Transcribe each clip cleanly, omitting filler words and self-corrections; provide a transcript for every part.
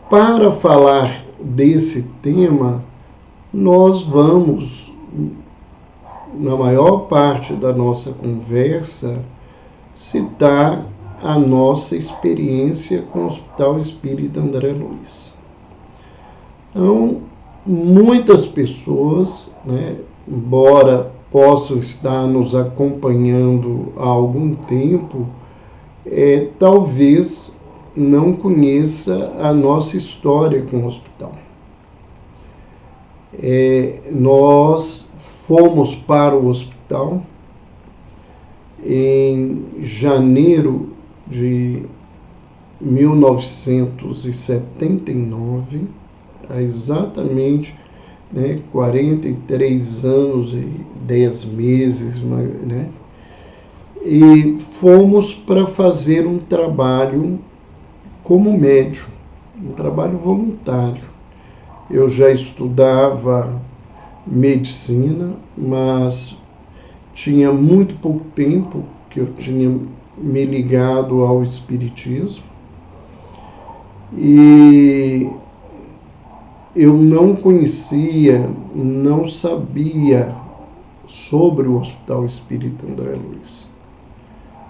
para falar desse tema, nós vamos, na maior parte da nossa conversa, citar a nossa experiência com o Hospital Espírita André Luiz. Então, muitas pessoas, embora possam estar nos acompanhando há algum tempo, talvez não conheça a nossa história com o hospital. Nós fomos para o hospital em janeiro de 1979, há exatamente 43 anos e 10 meses, e fomos para fazer um trabalho como médium, um trabalho voluntário. Eu já estudava medicina, mas tinha muito pouco tempo que eu tinha me ligado ao espiritismo e eu não conhecia, não sabia sobre o Hospital Espírita André Luiz.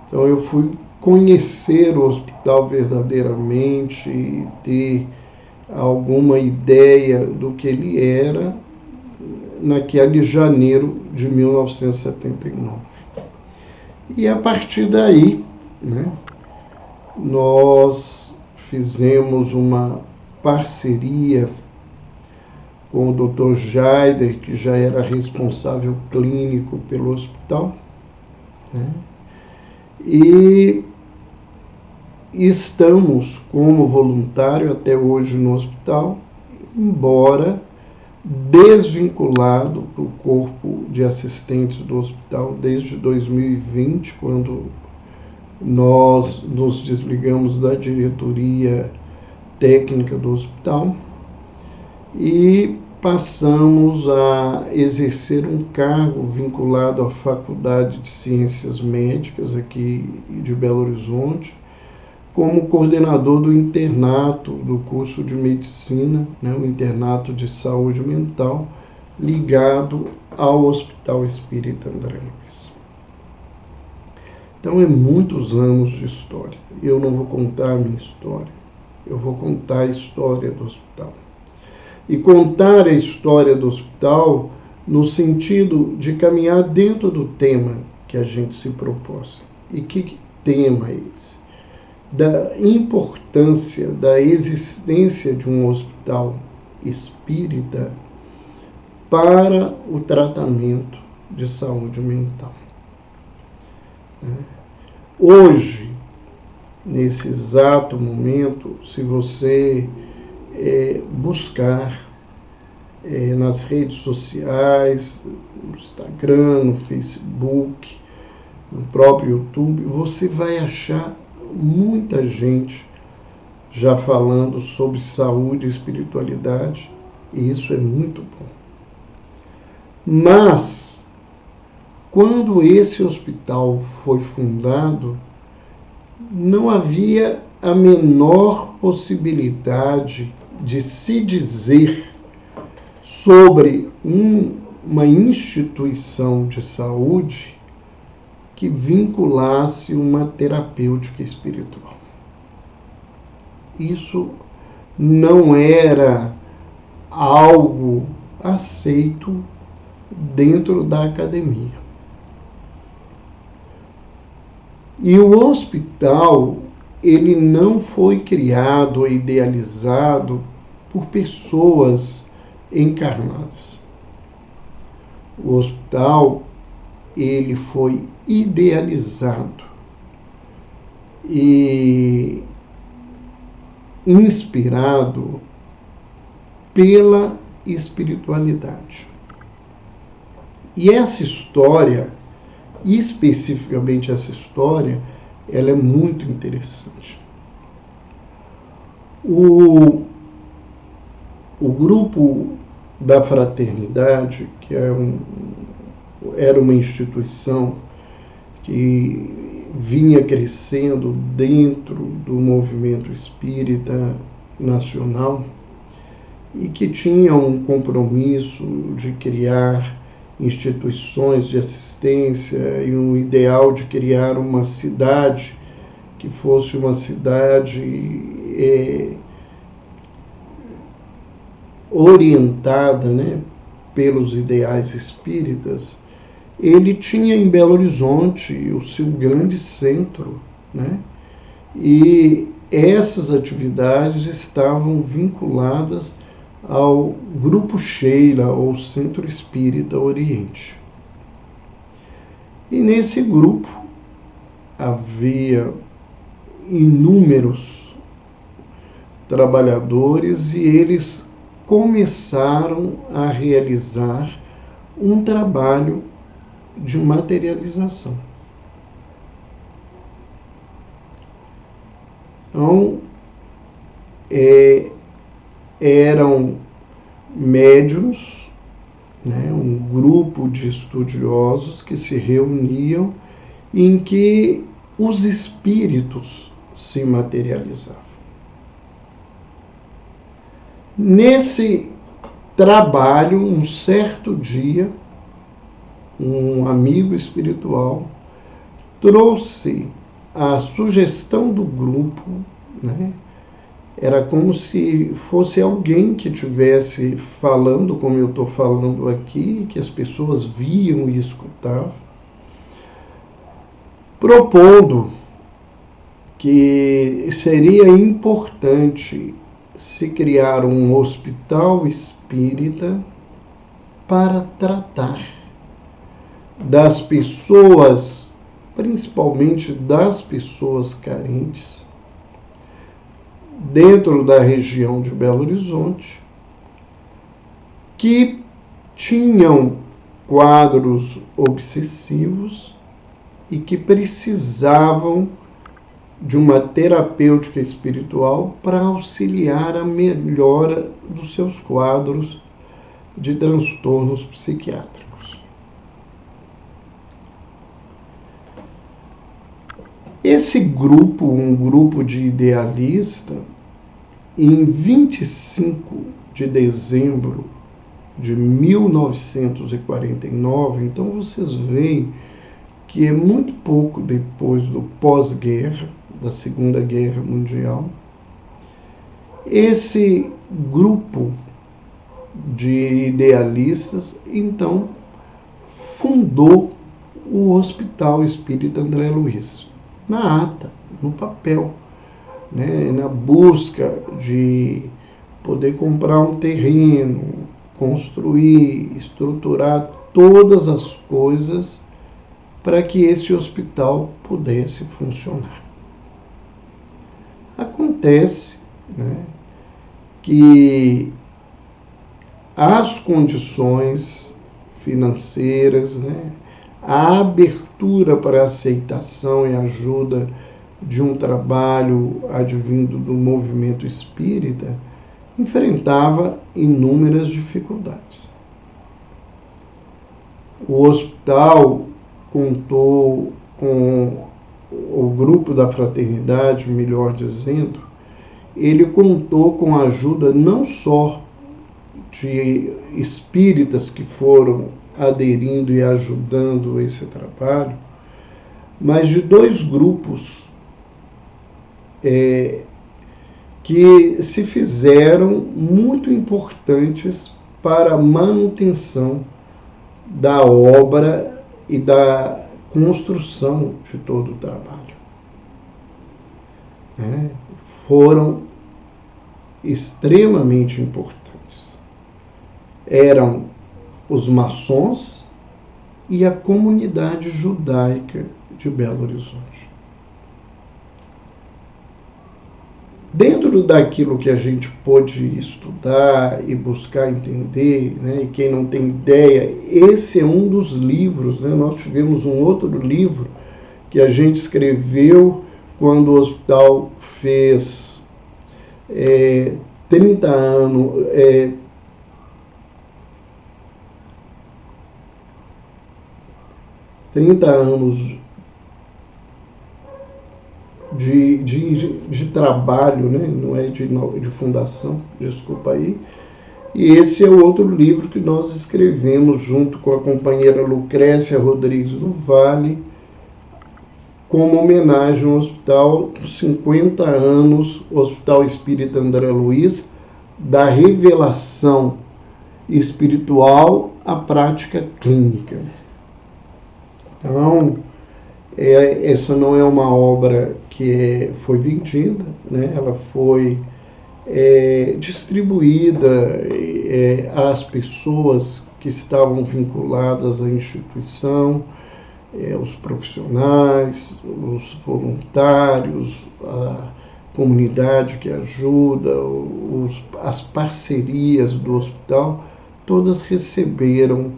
Então eu fui conhecer o hospital verdadeiramente e ter alguma ideia do que ele era naquele janeiro de 1979. E a partir daí, nós fizemos uma parceria com o Dr. Jaider, que já era responsável clínico pelo hospital, e estamos como voluntário até hoje no hospital, embora desvinculado do corpo de assistentes do hospital desde 2020, quando nós nos desligamos da diretoria técnica do hospital e passamos a exercer um cargo vinculado à Faculdade de Ciências Médicas aqui de Belo Horizonte, como coordenador do internato do curso de medicina, o internato de saúde mental, ligado ao Hospital Espírita André Luiz. Então, muitos anos de história. Eu não vou contar a minha história, eu vou contar a história do hospital. E contar a história do hospital no sentido de caminhar dentro do tema que a gente se propôs. E que tema é esse? Da importância da existência de um hospital espírita para o tratamento de saúde mental. Hoje, nesse exato momento, se você buscar nas redes sociais, no Instagram, no Facebook, no próprio YouTube, você vai achar muita gente já falando sobre saúde e espiritualidade, e isso é muito bom. Mas, quando esse hospital foi fundado, não havia a menor possibilidade de se dizer sobre uma instituição de saúde que vinculasse uma terapêutica espiritual. Isso não era algo aceito dentro da academia. E o hospital, ele não foi criado ou idealizado por pessoas encarnadas. O hospital, ele foi idealizado e inspirado pela espiritualidade. E essa história, especificamente essa história, ela é muito interessante. O grupo da Fraternidade, que era uma instituição que vinha crescendo dentro do movimento espírita nacional e que tinha um compromisso de criar instituições de assistência e um ideal de criar uma cidade que fosse uma cidade orientada, né, pelos ideais espíritas. Ele tinha em Belo Horizonte o seu grande centro, né, e essas atividades estavam vinculadas ao Grupo Sheila, ou Centro Espírita Oriente. E nesse grupo havia inúmeros trabalhadores e eles começaram a realizar um trabalho de materialização. Então, eram médiuns, né, um grupo de estudiosos que se reuniam em que os espíritos se materializavam. Nesse trabalho, um certo dia, um amigo espiritual trouxe a sugestão do grupo, né? Era como se fosse alguém que estivesse falando, como eu estou falando aqui, que as pessoas viam e escutavam, propondo que seria importante se criar um hospital espírita para tratar das pessoas, principalmente das pessoas carentes, dentro da região de Belo Horizonte, que tinham quadros obsessivos e que precisavam de uma terapêutica espiritual para auxiliar a melhora dos seus quadros de transtornos psiquiátricos. Esse grupo, um grupo de idealistas, em 25 de dezembro de 1949, então vocês veem que é muito pouco depois do pós-guerra, da Segunda Guerra Mundial, esse grupo de idealistas, então, fundou o Hospital Espírita André Luiz, na ata, no papel, né, na busca de poder comprar um terreno, construir, estruturar todas as coisas para que esse hospital pudesse funcionar. Acontece, né, que as condições financeiras, né, a abertura para aceitação e ajuda de um trabalho advindo do movimento espírita enfrentava inúmeras dificuldades. O hospital contou com o grupo da fraternidade, melhor dizendo, ele contou com a ajuda não só de espíritas que foram aderindo e ajudando esse trabalho, mas de dois grupos que se fizeram muito importantes para a manutenção da obra e da construção de todo o trabalho. Foram extremamente importantes. Eram os maçons e a comunidade judaica de Belo Horizonte. Dentro daquilo que a gente pôde estudar e buscar entender, né, e quem não tem ideia, esse é um dos livros, né, nós tivemos um outro livro que a gente escreveu quando o hospital fez 30 anos, 30 anos de trabalho, né? Não é de fundação, desculpa aí. E esse é o outro livro que nós escrevemos junto com a companheira Lucrécia Rodrigues do Vale, como homenagem ao Hospital 50 anos, Hospital Espírita André Luiz, da revelação espiritual à prática clínica. Então, essa não é uma obra que foi vendida, né? Ela foi distribuída às pessoas que estavam vinculadas à instituição, os profissionais, os voluntários, a comunidade que ajuda, as parcerias do hospital, todas receberam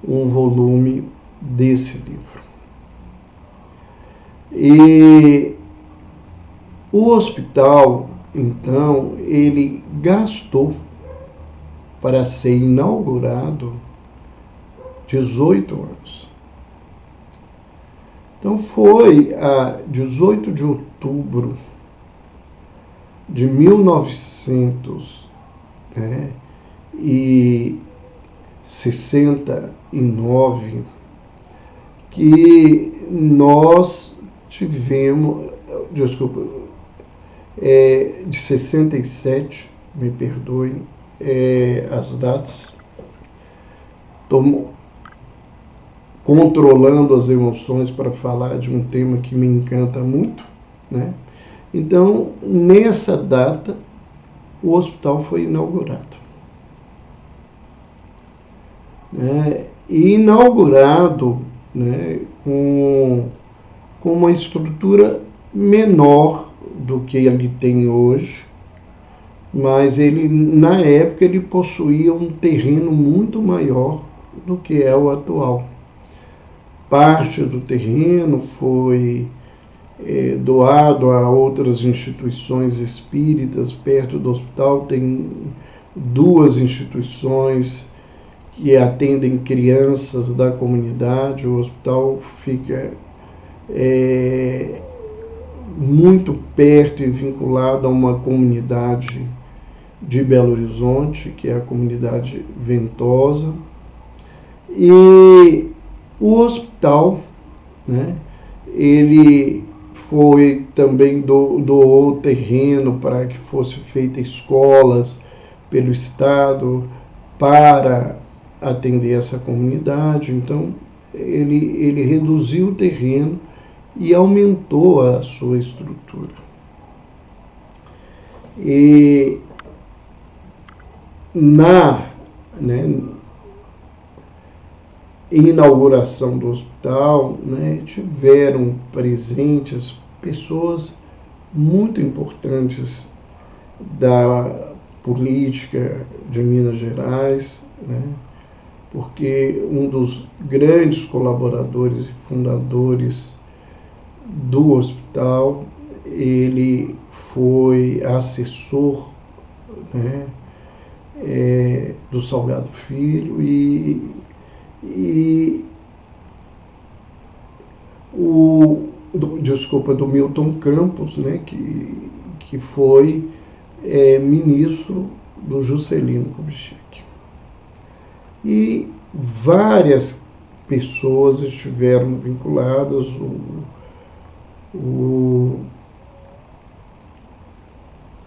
um volume desse livro. E o hospital, então, ele gastou para ser inaugurado 18 anos. Então foi a 18 de outubro de 1969 que nós tivemos, de 67, me perdoem as datas, estou controlando as emoções para falar de um tema que me encanta muito, né? Então, nessa data, o hospital foi inaugurado. E inaugurado, né, com uma estrutura menor do que ele tem hoje, mas ele, na época, ele possuía um terreno muito maior do que é o atual. Parte do terreno foi doado a outras instituições espíritas. Perto do hospital tem 2 instituições que atendem crianças da comunidade. O hospital fica muito perto e vinculado a uma comunidade de Belo Horizonte, que é a comunidade Ventosa. E o hospital, né, ele foi também doou terreno para que fosse feita escolas pelo Estado para atender essa comunidade. Então, ele reduziu o terreno e aumentou a sua estrutura. E na inauguração do hospital, né, tiveram presentes pessoas muito importantes da política de Minas Gerais, né, porque um dos grandes colaboradores e fundadores do hospital, ele foi assessor, né, do Salgado Filho do Milton Campos, né, que foi ministro do Juscelino Kubitschek. E várias pessoas estiveram vinculadas. O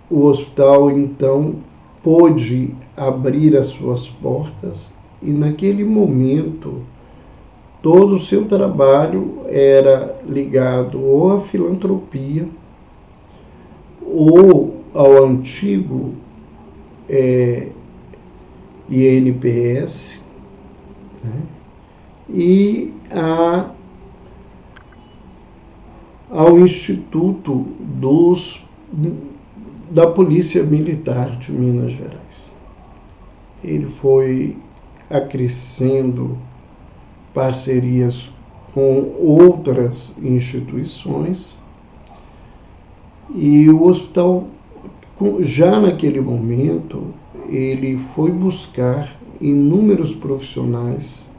hospital, então, pôde abrir as suas portas e, naquele momento, todo o seu trabalho era ligado ou à filantropia ou ao antigo INPS, né, e ao Instituto da Polícia Militar de Minas Gerais. Ele foi acrescendo parcerias com outras instituições, e o hospital, já naquele momento, ele foi buscar inúmeros profissionais,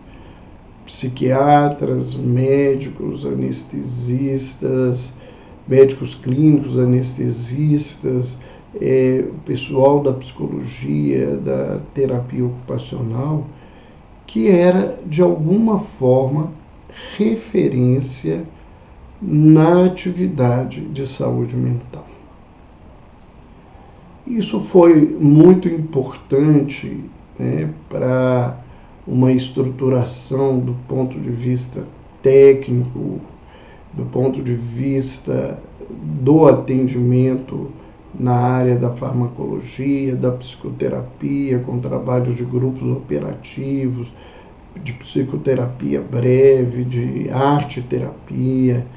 psiquiatras, médicos, anestesistas, médicos clínicos, anestesistas, pessoal da psicologia, da terapia ocupacional, que era, de alguma forma, referência na atividade de saúde mental. Isso foi muito importante, né, para uma estruturação do ponto de vista técnico, do ponto de vista do atendimento na área da farmacologia, da psicoterapia, com trabalhos de grupos operativos, de psicoterapia breve, de arte-terapia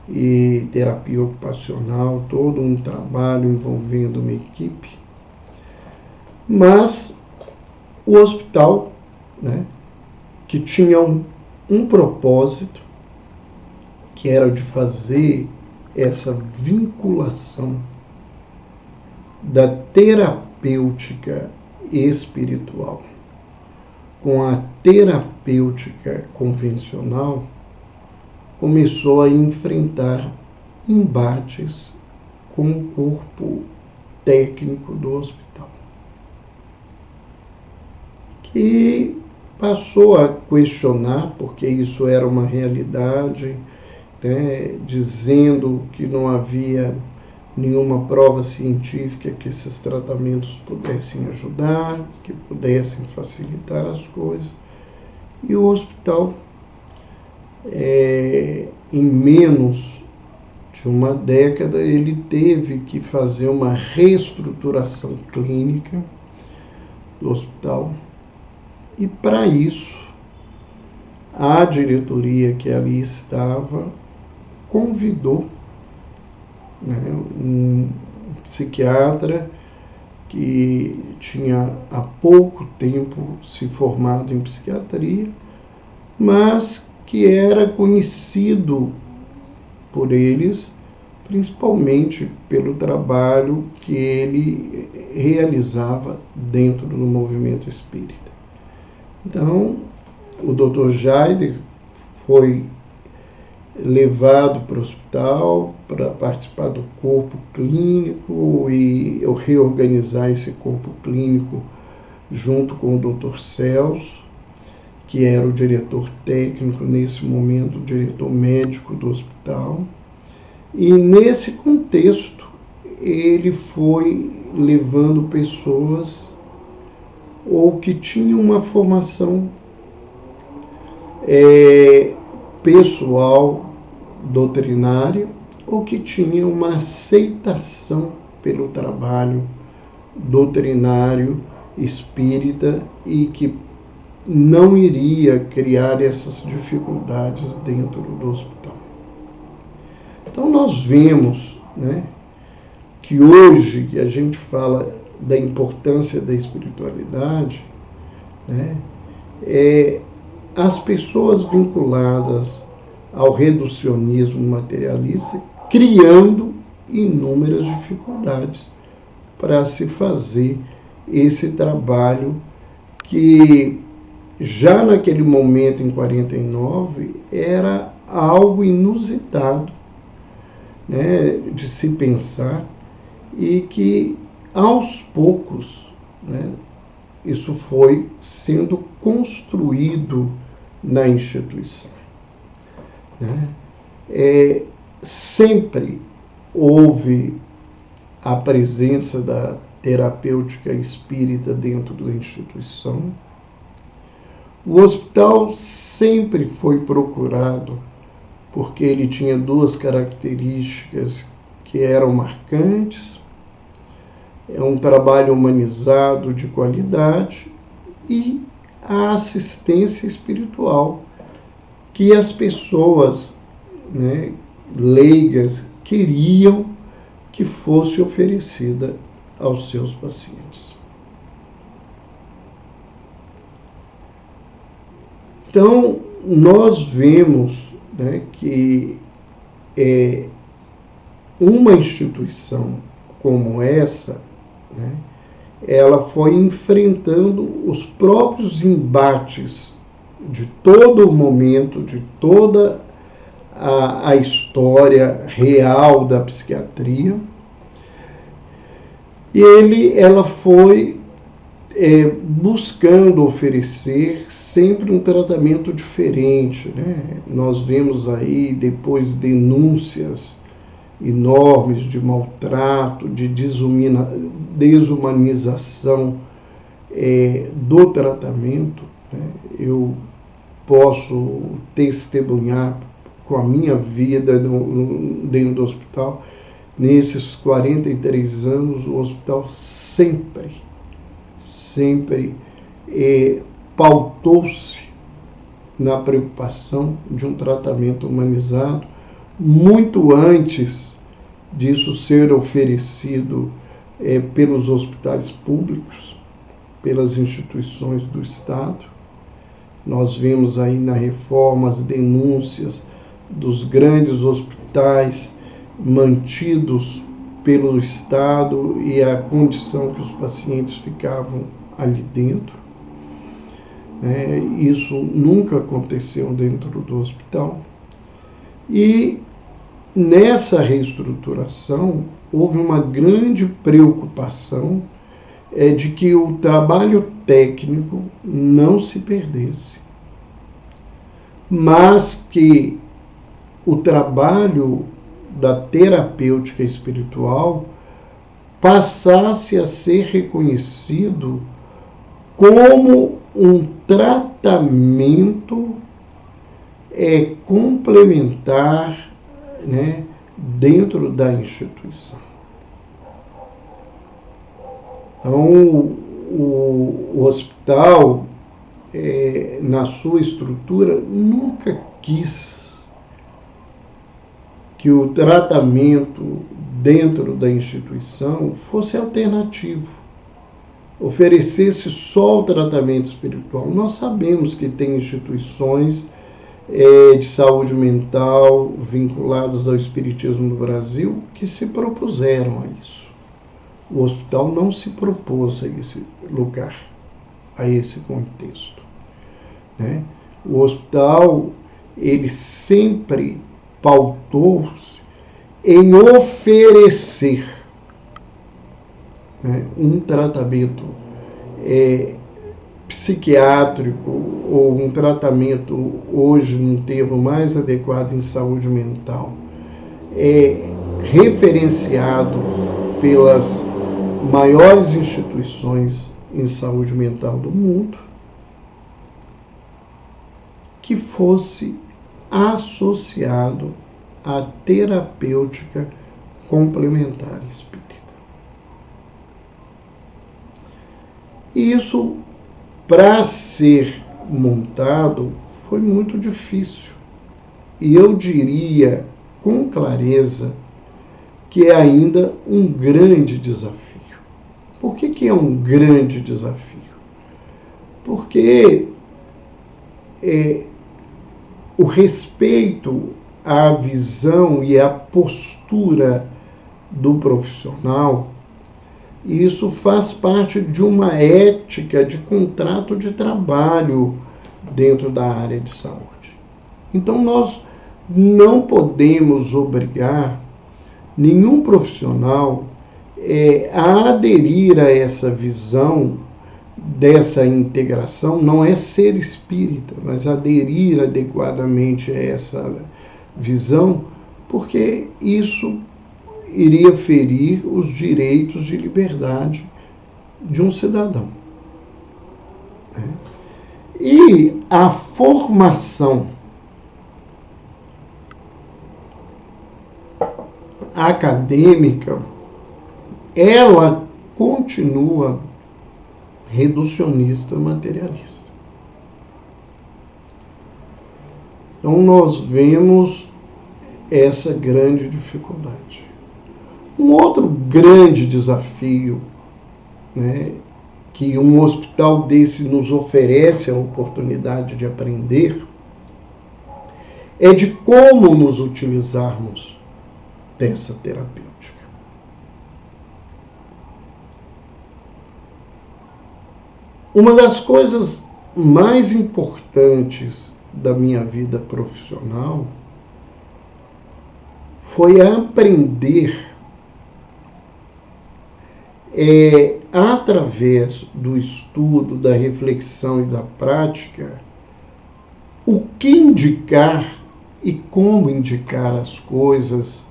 e terapia ocupacional, todo um trabalho envolvendo uma equipe. Mas o hospital, né, que tinha um propósito, que era de fazer essa vinculação da terapêutica espiritual com a terapêutica convencional, começou a enfrentar embates com o corpo técnico do hospital, que passou a questionar, porque isso era uma realidade, né, dizendo que não havia nenhuma prova científica que esses tratamentos pudessem ajudar, que pudessem facilitar as coisas. E o hospital, em menos de uma década, ele teve que fazer uma reestruturação clínica do hospital. E para isso, a diretoria que ali estava convidou, né, um psiquiatra que tinha há pouco tempo se formado em psiquiatria, mas que era conhecido por eles, principalmente pelo trabalho que ele realizava dentro do movimento espírita. Então, o Dr. Jaider foi levado para o hospital para participar do corpo clínico e eu reorganizar esse corpo clínico junto com o Dr. Celso, que era o diretor técnico nesse momento, o diretor médico do hospital. E nesse contexto, ele foi levando pessoas ou que tinham uma formação pessoal doutrinária ou que tinha uma aceitação pelo trabalho doutrinário espírita e que não iria criar essas dificuldades dentro do hospital. Então nós vemos, né, que hoje que a gente fala da importância da espiritualidade, né, as pessoas vinculadas ao reducionismo materialista criando inúmeras dificuldades para se fazer esse trabalho que já naquele momento, em 49, era algo inusitado, né, de se pensar e que aos poucos, né, isso foi sendo construído na instituição. Né? Sempre houve a presença da terapêutica espírita dentro da instituição. O hospital sempre foi procurado porque ele tinha duas características que eram marcantes: um trabalho humanizado de qualidade e a assistência espiritual que as pessoas, né, leigas queriam que fosse oferecida aos seus pacientes. Então, nós vemos, né, que uma instituição como essa, né, ela foi enfrentando os próprios embates de todo o momento, de toda a história real da psiquiatria. E ela foi buscando oferecer sempre um tratamento diferente, né? Nós vemos aí depois denúncias enormes de maltrato, de desumanização do tratamento, né? Eu posso testemunhar com a minha vida dentro do hospital. Nesses 43 anos, o hospital sempre pautou-se na preocupação de um tratamento humanizado, muito antes disso ser oferecido pelos hospitais públicos, pelas instituições do Estado. Nós vimos aí na reforma as denúncias dos grandes hospitais mantidos pelo Estado e a condição que os pacientes ficavam ali dentro. Isso nunca aconteceu dentro do hospital. E nessa reestruturação houve uma grande preocupação de que o trabalho técnico não se perdesse, mas que o trabalho da terapêutica espiritual passasse a ser reconhecido como um tratamento complementar, né, dentro da instituição. Então, o hospital, na sua estrutura, nunca quis que o tratamento dentro da instituição fosse alternativo, oferecesse só o tratamento espiritual. Nós sabemos que tem instituições de saúde mental vinculadas ao espiritismo no Brasil que se propuseram a isso. O hospital não se propôs a esse lugar, a esse contexto, né? O hospital, ele sempre pautou-se em oferecer, né, um tratamento psiquiátrico, ou um tratamento, hoje num termo mais adequado, em saúde mental, referenciado pelas maiores instituições em saúde mental do mundo, que fosse associado à terapêutica complementar espírita. E isso, para ser montado, foi muito difícil. E eu diria com clareza que é ainda um grande desafio. Por que é um grande desafio? Porque o respeito à visão e à postura do profissional, isso faz parte de uma ética de contrato de trabalho dentro da área de saúde. Então, nós não podemos obrigar nenhum profissional a aderir a essa visão dessa integração. Não é ser espírita, mas aderir adequadamente a essa visão, porque isso iria ferir os direitos de liberdade de um cidadão. E a formação acadêmica, ela continua reducionista, materialista. Então, nós vemos essa grande dificuldade. Um outro grande desafio, né, que um hospital desse nos oferece a oportunidade de aprender, é de como nos utilizarmos dessa terapêutica. Uma das coisas mais importantes da minha vida profissional foi aprender, através do estudo, da reflexão e da prática, o que indicar e como indicar as coisas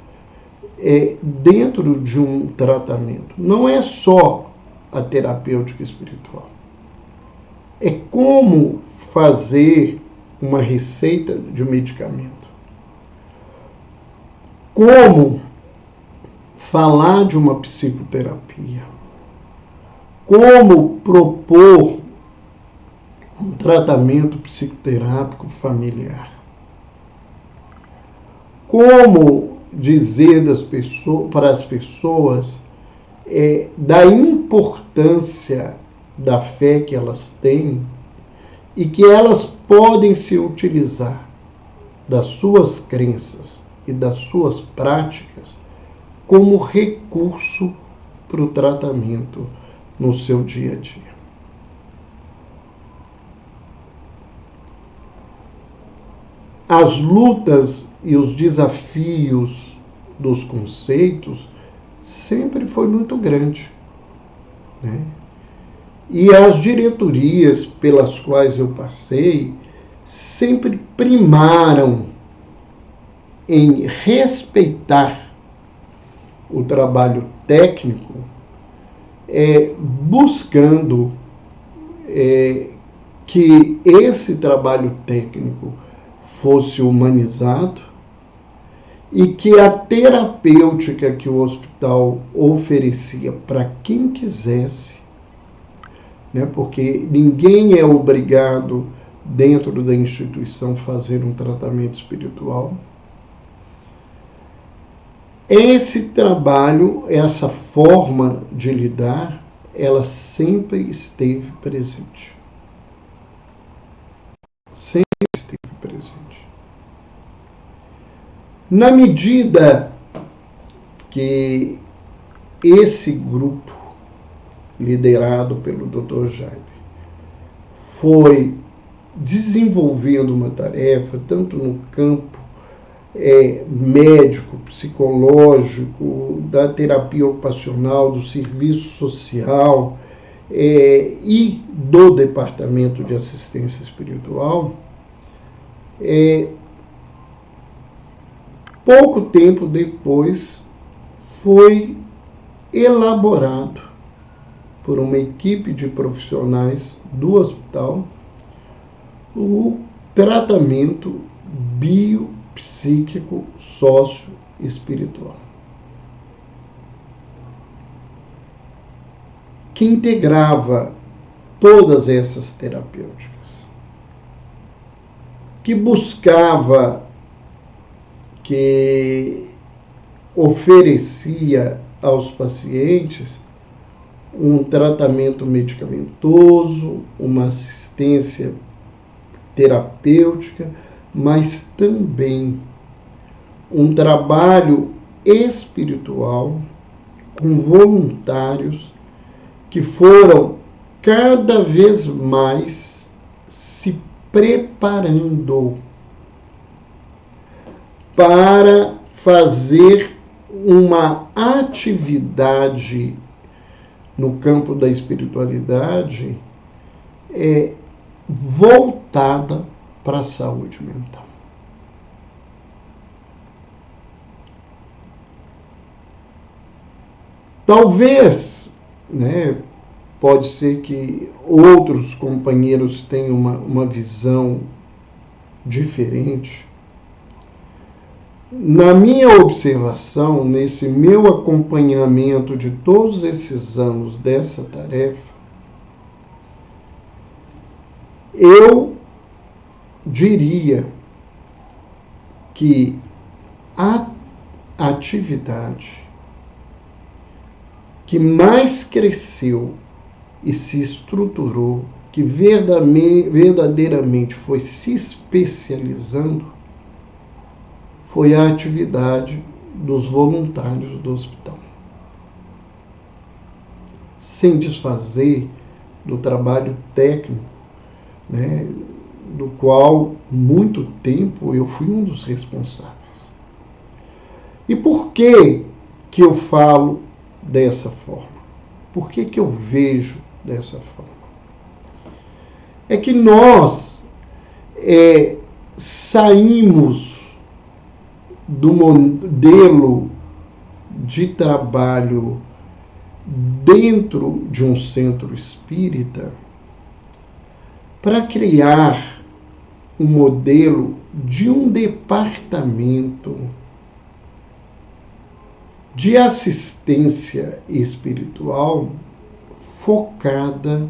dentro de um tratamento. Não é só a terapêutica espiritual. É como fazer uma receita de um medicamento. Como falar de uma psicoterapia. Como propor um tratamento psicoterápico familiar. Como dizer para as pessoas da importância da fé que elas têm e que elas podem se utilizar das suas crenças e das suas práticas como recurso para o tratamento no seu dia a dia. As lutas e os desafios dos conceitos sempre foi muito grande, né? E as diretorias pelas quais eu passei sempre primaram em respeitar o trabalho técnico, buscando que esse trabalho técnico fosse humanizado e que a terapêutica que o hospital oferecia para quem quisesse, né, porque ninguém é obrigado dentro da instituição fazer um tratamento espiritual. Esse trabalho, essa forma de lidar, ela sempre esteve presente. Sempre esteve presente. Na medida que esse grupo, liderado pelo Dr. Jaime, foi desenvolvendo uma tarefa, tanto no campo médico, psicológico, da terapia ocupacional, do serviço social e do departamento de assistência espiritual, pouco tempo depois foi elaborado por uma equipe de profissionais do hospital o tratamento biopsíquico sócio-espiritual, que integrava todas essas terapêuticas, que buscava, que oferecia aos pacientes um tratamento medicamentoso, uma assistência terapêutica, mas também um trabalho espiritual com voluntários que foram cada vez mais se preparando para fazer uma atividade no campo da espiritualidade voltada para a saúde mental. Talvez, né, pode ser que outros companheiros tenham uma visão diferente. Na minha observação, nesse meu acompanhamento de todos esses anos dessa tarefa, eu diria que a atividade que mais cresceu e se estruturou, que verdadeiramente foi se especializando, foi a atividade dos voluntários do hospital. Sem desfazer do trabalho técnico, né, do qual muito tempo eu fui um dos responsáveis. E por que eu falo dessa forma? Por que eu vejo dessa forma? É que nós saímos do modelo de trabalho dentro de um centro espírita para criar um modelo de um departamento de assistência espiritual focada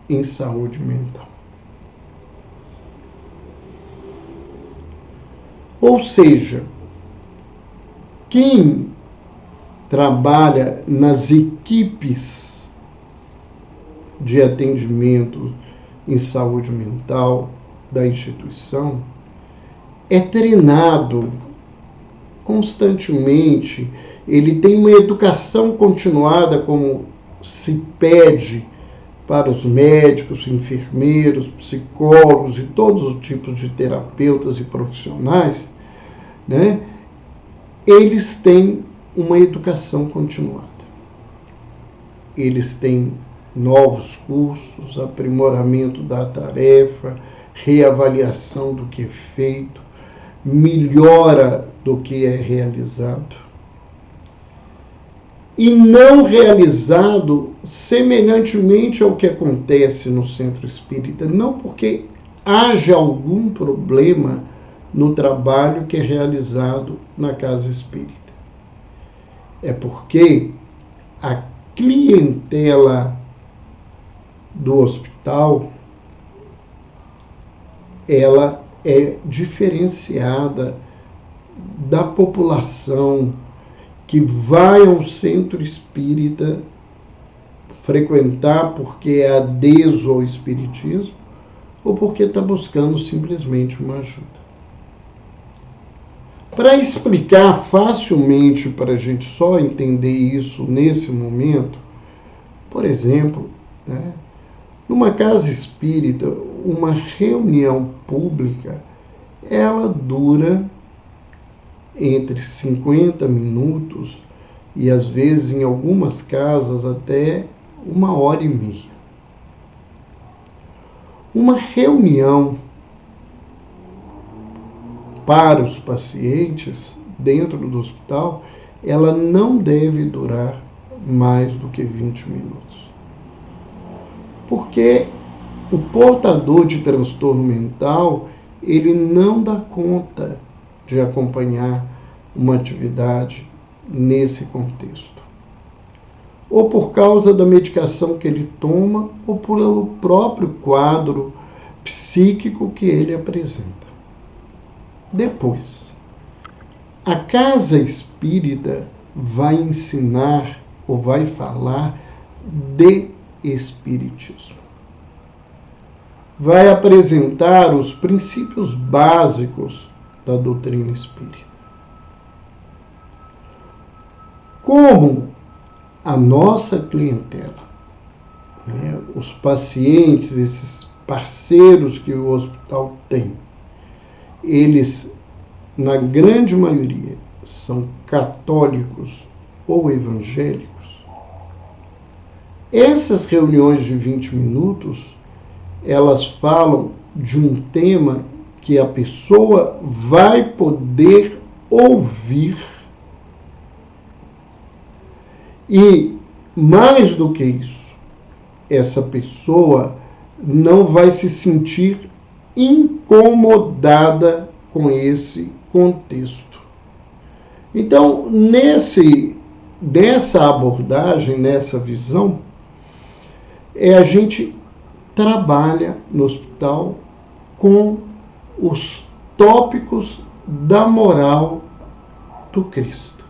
em saúde mental. Ou seja, quem trabalha nas equipes de atendimento em saúde mental da instituição é treinado constantemente, ele tem uma educação continuada, como se pede para os médicos, enfermeiros, psicólogos e todos os tipos de terapeutas e profissionais, né? Eles têm uma educação continuada. Eles têm novos cursos, aprimoramento da tarefa, reavaliação do que é feito, melhora do que é realizado. E não realizado semelhantemente ao que acontece no centro espírita, não porque haja algum problema no trabalho que é realizado na casa espírita. É porque a clientela do hospital, ela é diferenciada da população que vai a um centro espírita frequentar porque é adeso ao espiritismo ou porque está buscando simplesmente uma ajuda. Para explicar facilmente, para a gente só entender isso nesse momento, por exemplo, né, numa casa espírita, uma reunião pública, ela dura entre 50 minutos e, às vezes, em algumas casas, até 1h30. Uma reunião para os pacientes dentro do hospital, ela não deve durar mais do que 20 minutos. Porque o portador de transtorno mental, ele não dá conta de acompanhar uma atividade nesse contexto. Ou por causa da medicação que ele toma, ou pelo próprio quadro psíquico que ele apresenta. Depois, a casa espírita vai ensinar ou vai falar de espiritismo. Vai apresentar os princípios básicos da doutrina espírita. Como a nossa clientela, né, os pacientes, esses parceiros que o hospital tem, eles, na grande maioria, são católicos ou evangélicos, essas reuniões de 20 minutos, elas falam de um tema que a pessoa vai poder ouvir. E, mais do que isso, essa pessoa não vai se sentir incomodada com esse contexto. Então, nessa abordagem, nessa visão, a gente trabalha no hospital com os tópicos da moral do Cristo.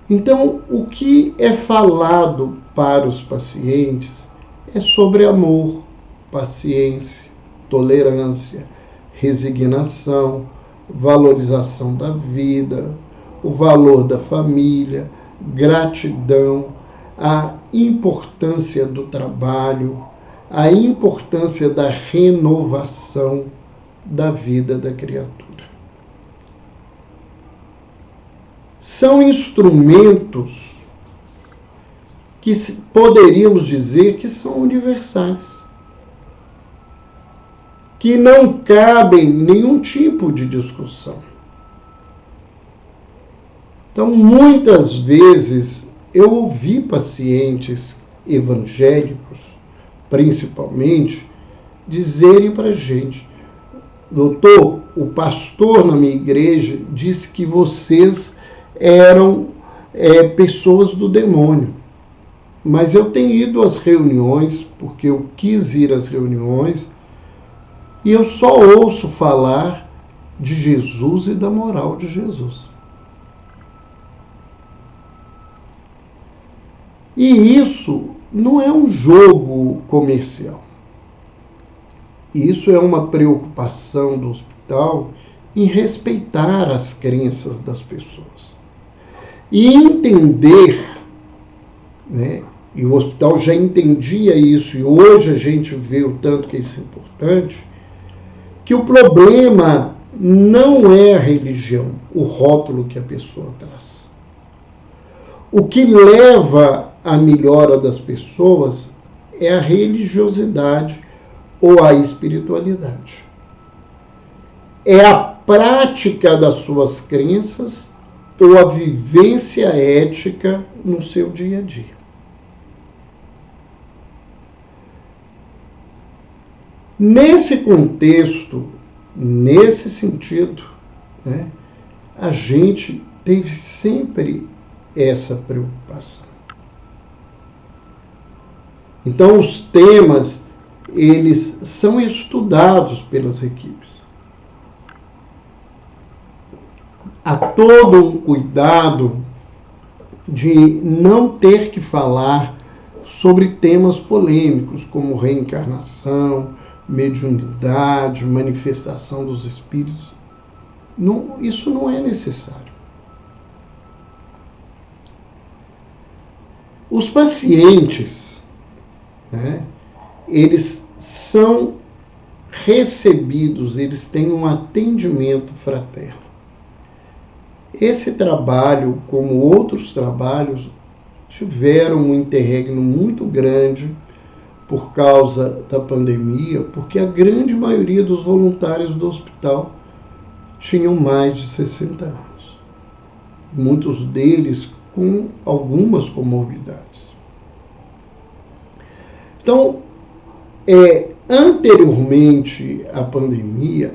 Então, o que é falado para os pacientes é sobre amor, paciência, tolerância, resignação, valorização da vida, o valor da família, gratidão, a importância do trabalho, a importância da renovação da vida da criatura. são instrumentos que poderíamos dizer que são universais, que não cabem nenhum tipo de discussão. Então, muitas vezes, eu ouvi pacientes evangélicos, principalmente, dizerem para a gente: doutor, o pastor na minha igreja disse que vocês eram pessoas do demônio. Mas eu tenho ido às reuniões, porque eu quis ir às reuniões, e eu só ouço falar de Jesus e da moral de Jesus. E isso não é um jogo comercial. Isso é uma preocupação do hospital em respeitar as crenças das pessoas. E entender, né, e o hospital já entendia isso, e hoje a gente vê o tanto que isso é importante, que o problema não é a religião, o rótulo que a pessoa traz. O que leva à melhora das pessoas é a religiosidade ou a espiritualidade. É a prática das suas crenças ou a vivência ética no seu dia a dia. Nesse contexto, nesse sentido, né, a gente teve sempre essa preocupação. Então, os temas, eles são estudados pelas equipes. Há todo um cuidado de não ter que falar sobre temas polêmicos, como reencarnação, mediunidade, manifestação dos espíritos. Não, isso não é necessário. Os pacientes, né, eles são recebidos, eles têm um atendimento fraterno. Esse trabalho, como outros trabalhos, tiveram um interregno muito grande por causa da pandemia, porque a grande maioria dos voluntários do hospital tinham mais de 60 anos. E muitos deles com algumas comorbidades. Então, anteriormente à pandemia,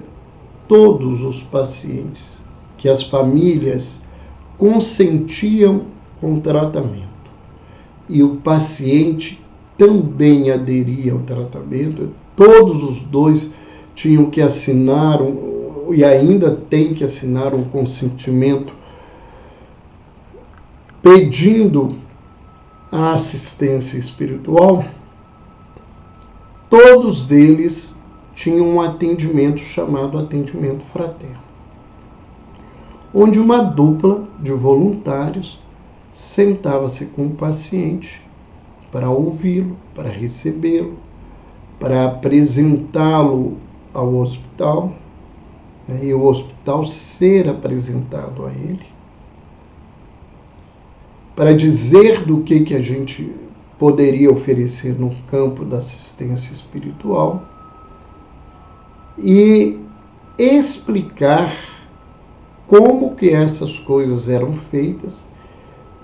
todos os pacientes que as famílias consentiam com o tratamento e o paciente também aderia ao tratamento, todos os dois tinham que assinar e ainda tem que assinar um consentimento pedindo a assistência espiritual. Todos eles tinham um atendimento chamado atendimento fraterno, onde uma dupla de voluntários sentava-se com o paciente para ouvi-lo, para recebê-lo, para apresentá-lo ao hospital, e o hospital ser apresentado a ele, para dizer do que a gente poderia oferecer no campo da assistência espiritual e explicar como que essas coisas eram feitas,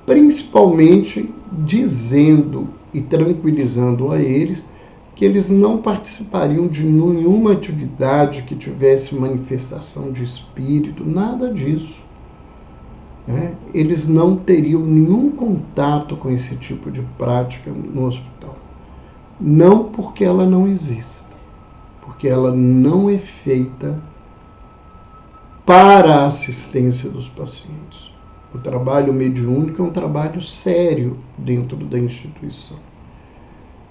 principalmente dizendo e tranquilizando a eles que eles não participariam de nenhuma atividade que tivesse manifestação de espírito, nada disso. Eles não teriam nenhum contato com esse tipo de prática no hospital. Não porque ela não exista, porque ela não é feita para a assistência dos pacientes. O trabalho mediúnico é um trabalho sério dentro da instituição.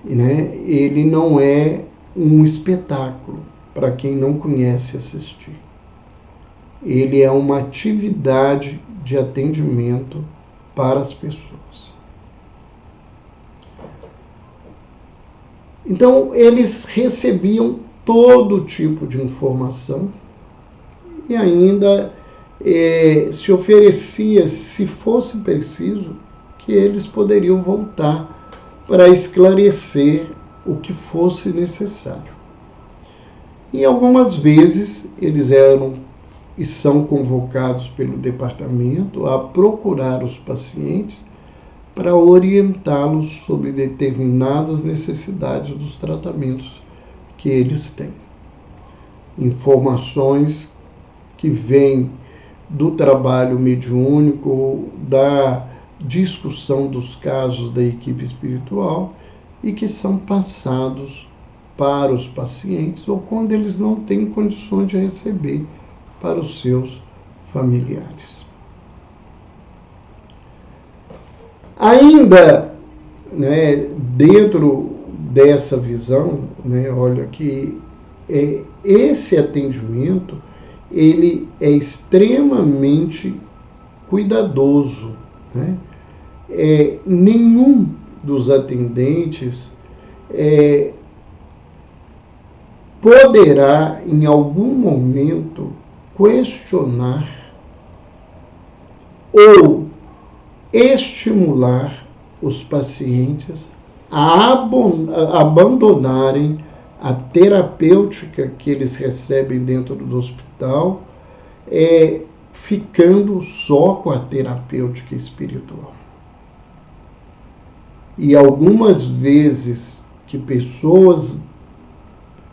Ele não é um espetáculo para quem não conhece assistir. Ele é uma atividade de atendimento para as pessoas. Então, eles recebiam todo tipo de informação e ainda se oferecia, se fosse preciso, que eles poderiam voltar para esclarecer o que fosse necessário. E algumas vezes eles eram e são convocados pelo departamento a procurar os pacientes para orientá-los sobre determinadas necessidades dos tratamentos que eles têm. Informações que vêm do trabalho mediúnico, da discussão dos casos da equipe espiritual e que são passados para os pacientes ou quando eles não têm condições de receber para os seus familiares. Ainda, dentro dessa visão, olha que esse atendimento ele é extremamente cuidadoso. Nenhum dos atendentes poderá, em algum momento, questionar ou estimular os pacientes a abandonarem a terapêutica que eles recebem dentro do hospital, ficando só com a terapêutica espiritual. E algumas vezes que pessoas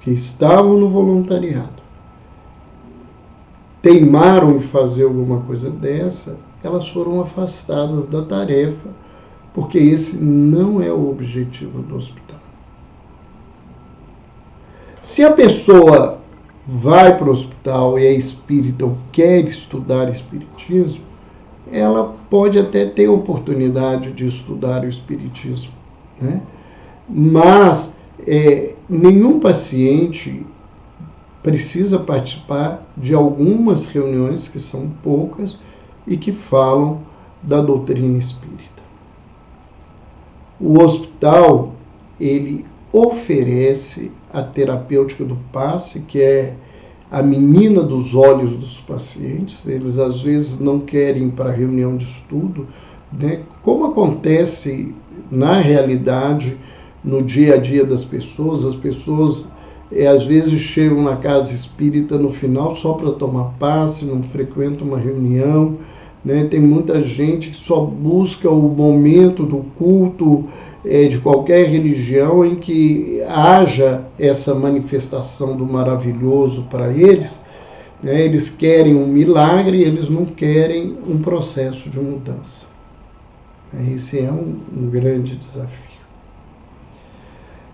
que estavam no voluntariado teimaram em fazer alguma coisa dessa, elas foram afastadas da tarefa, porque esse não é o objetivo do hospital. Se a pessoa vai para o hospital e é espírita ou quer estudar espiritismo, ela pode até ter oportunidade de estudar o espiritismo, Mas nenhum paciente precisa participar de algumas reuniões, que são poucas, e que falam da doutrina espírita. O hospital, ele oferece a terapêutica do passe, que é a menina dos olhos dos pacientes. Eles às vezes não querem ir para a reunião de estudo, como acontece na realidade, no dia a dia das pessoas. As pessoas às vezes chegam na casa espírita no final só para tomar passe, não frequentam uma reunião. Tem muita gente que só busca o momento do culto de qualquer religião em que haja essa manifestação do maravilhoso para eles. Eles querem um milagre, eles não querem um processo de mudança. Esse é um grande desafio.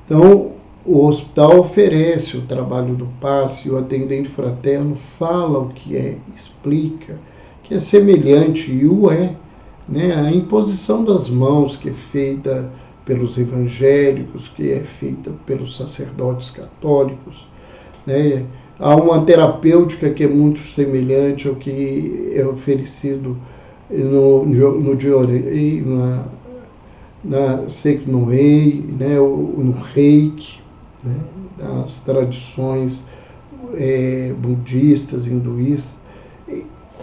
Então, o hospital oferece o trabalho do passe, o atendente fraterno fala o que é, explica, que é semelhante, e o é, a imposição das mãos que é feita pelos evangélicos, que é feita pelos sacerdotes católicos. Há uma terapêutica que é muito semelhante ao que é oferecido no Diorei, na Seiknoei, no Reiki, das tradições budistas, hinduístas.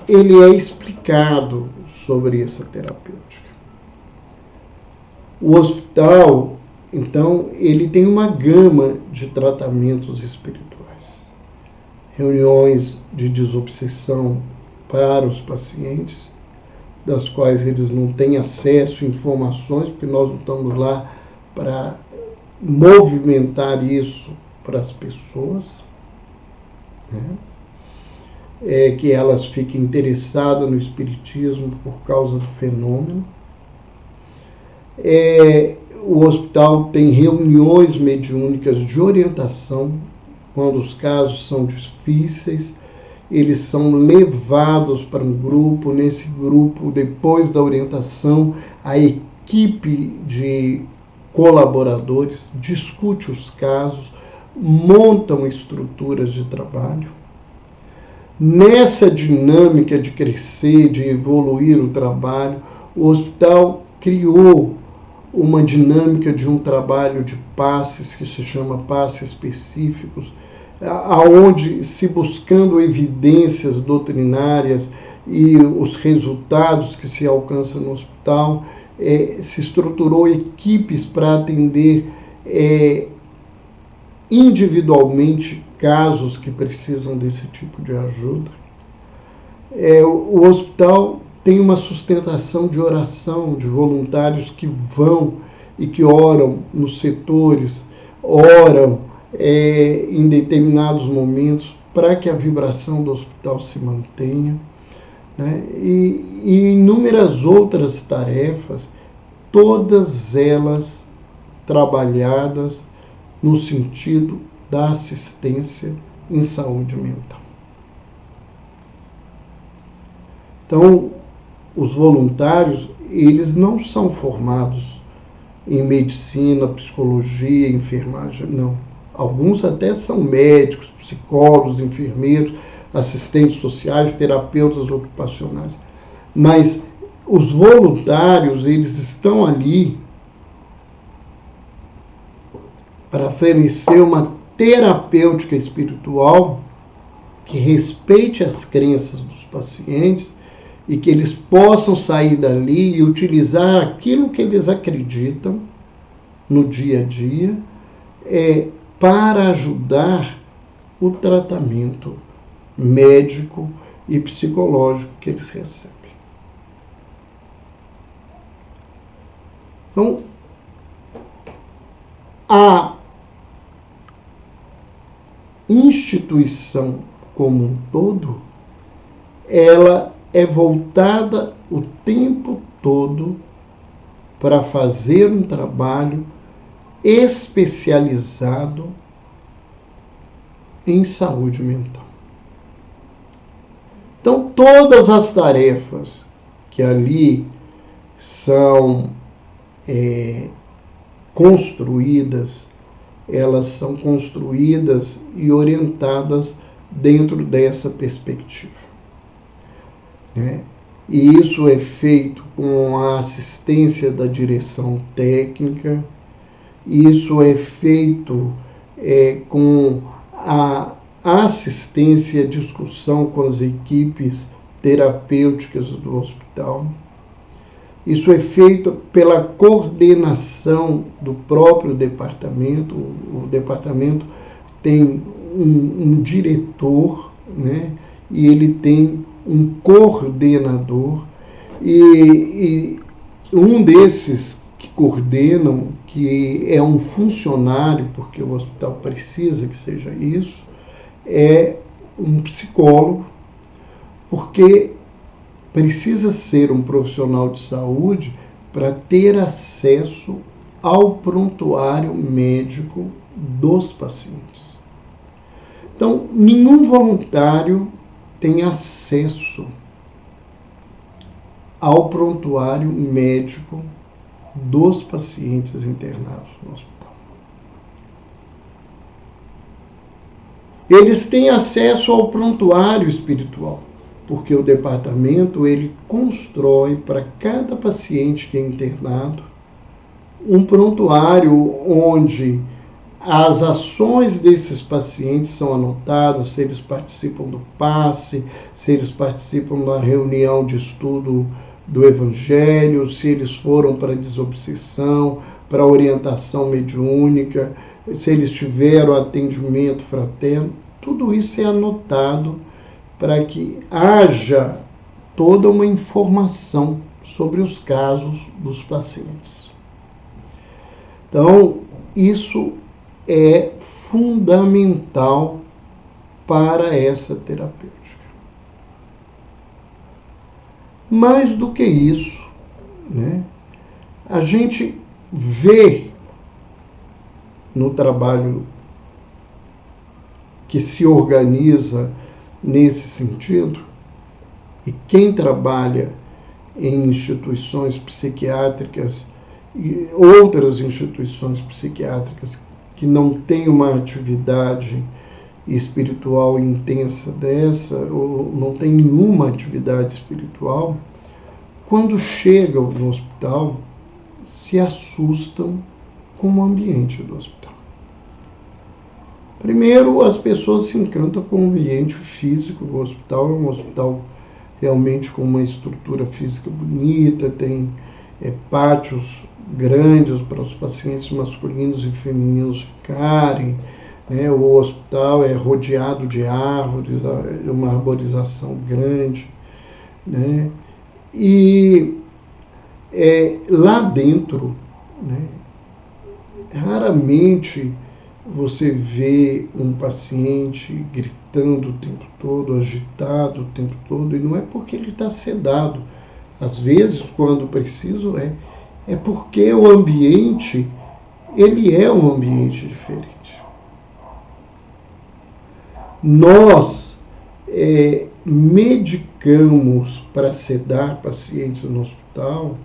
Ele é explicado sobre essa terapêutica. O hospital, então, ele tem uma gama de tratamentos espirituais. Reuniões de desobsessão para os pacientes, das quais eles não têm acesso a informações, porque nós não estamos lá para movimentar isso para as pessoas, que elas fiquem interessadas no espiritismo por causa do fenômeno. O hospital tem reuniões mediúnicas de orientação, quando os casos são difíceis, eles são levados para um grupo. Nesse grupo, depois da orientação, a equipe de colaboradores discute os casos, montam estruturas de trabalho. Nessa dinâmica de crescer, de evoluir o trabalho, o hospital criou uma dinâmica de um trabalho de passes, que se chama passes específicos, aonde se buscando evidências doutrinárias e os resultados que se alcançam no hospital, se estruturou equipes para atender individualmente casos que precisam desse tipo de ajuda. O hospital tem uma sustentação de oração de voluntários que vão e que oram nos setores, oram em determinados momentos para que a vibração do hospital se mantenha, né? E inúmeras outras tarefas, todas elas trabalhadas no sentido da assistência em saúde mental. Então, os voluntários, eles não são formados em medicina, psicologia, enfermagem, não. Alguns até são médicos, psicólogos, enfermeiros, assistentes sociais, terapeutas ocupacionais. Mas os voluntários, eles estão ali para oferecer uma terapêutica espiritual que respeite as crenças dos pacientes e que eles possam sair dali e utilizar aquilo que eles acreditam no dia a dia para ajudar o tratamento médico e psicológico que eles recebem. Então, a instituição como um todo, ela é voltada o tempo todo para fazer um trabalho especializado em saúde mental. Então, todas as tarefas que ali são construídas, elas são construídas e orientadas dentro dessa perspectiva, né? E isso é feito com a assistência da direção técnica, isso é feito com a assistência e a discussão com as equipes terapêuticas do hospital. Isso é feito pela coordenação do próprio departamento. O departamento tem um diretor, né? E ele tem um coordenador. E um desses que coordenam, que é um funcionário, porque o hospital precisa que seja isso, é um psicólogo, porque precisa ser um profissional de saúde para ter acesso ao prontuário médico dos pacientes. Então, nenhum voluntário tem acesso ao prontuário médico dos pacientes internados no hospital. Eles têm acesso ao prontuário espiritual, porque o departamento ele constrói para cada paciente que é internado um prontuário onde as ações desses pacientes são anotadas, se eles participam do passe, se eles participam da reunião de estudo do Evangelho, se eles foram para desobsessão, para orientação mediúnica, se eles tiveram atendimento fraterno, tudo isso é anotado para que haja toda uma informação sobre os casos dos pacientes. Então, isso é fundamental para essa terapêutica. Mais do que isso, né, a gente vê no trabalho que se organiza nesse sentido, e quem trabalha em instituições psiquiátricas e outras instituições psiquiátricas que não têm uma atividade espiritual intensa dessa, ou não tem nenhuma atividade espiritual, quando chegam no hospital, se assustam com o ambiente do hospital. Primeiro, as pessoas se encantam com o ambiente físico. O hospital é um hospital realmente com uma estrutura física bonita, tem pátios grandes para os pacientes masculinos e femininos ficarem, né? O hospital é rodeado de árvores, uma arborização grande, né? E lá dentro, né, raramente você vê um paciente gritando o tempo todo, agitado o tempo todo, e não é porque ele está sedado. Às vezes, quando preciso, é porque o ambiente, ele é um ambiente diferente. Nós medicamos para sedar pacientes no hospital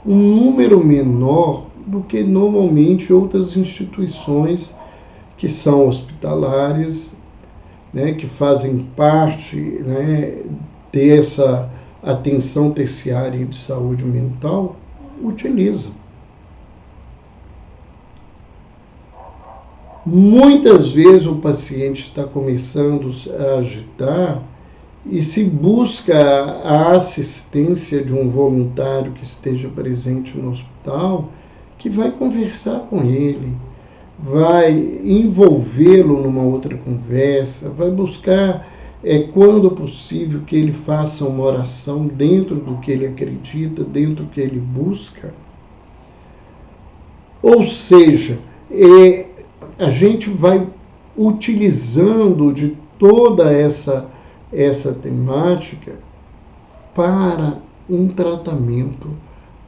um número menor do que normalmente outras instituições que são hospitalares, né, que fazem parte, né, dessa atenção terciária de saúde mental, utilizam. Muitas vezes o paciente está começando a agitar e se busca a assistência de um voluntário que esteja presente no hospital, que vai conversar com ele, vai envolvê-lo numa outra conversa, vai buscar, quando possível, que ele faça uma oração dentro do que ele acredita, dentro do que ele busca. Ou seja, a gente vai utilizando de toda essa temática para um tratamento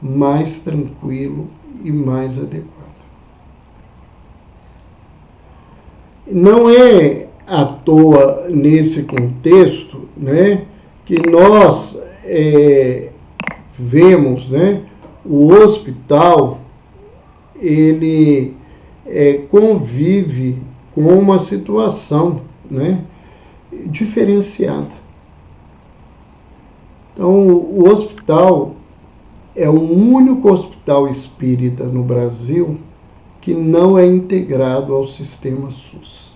mais tranquilo e mais adequado. Não é à toa nesse contexto, né, que nós vemos, né, o hospital, ele convive com uma situação, né, diferenciada. Então, o hospital é o único hospital espírita no Brasil que não é integrado ao sistema SUS.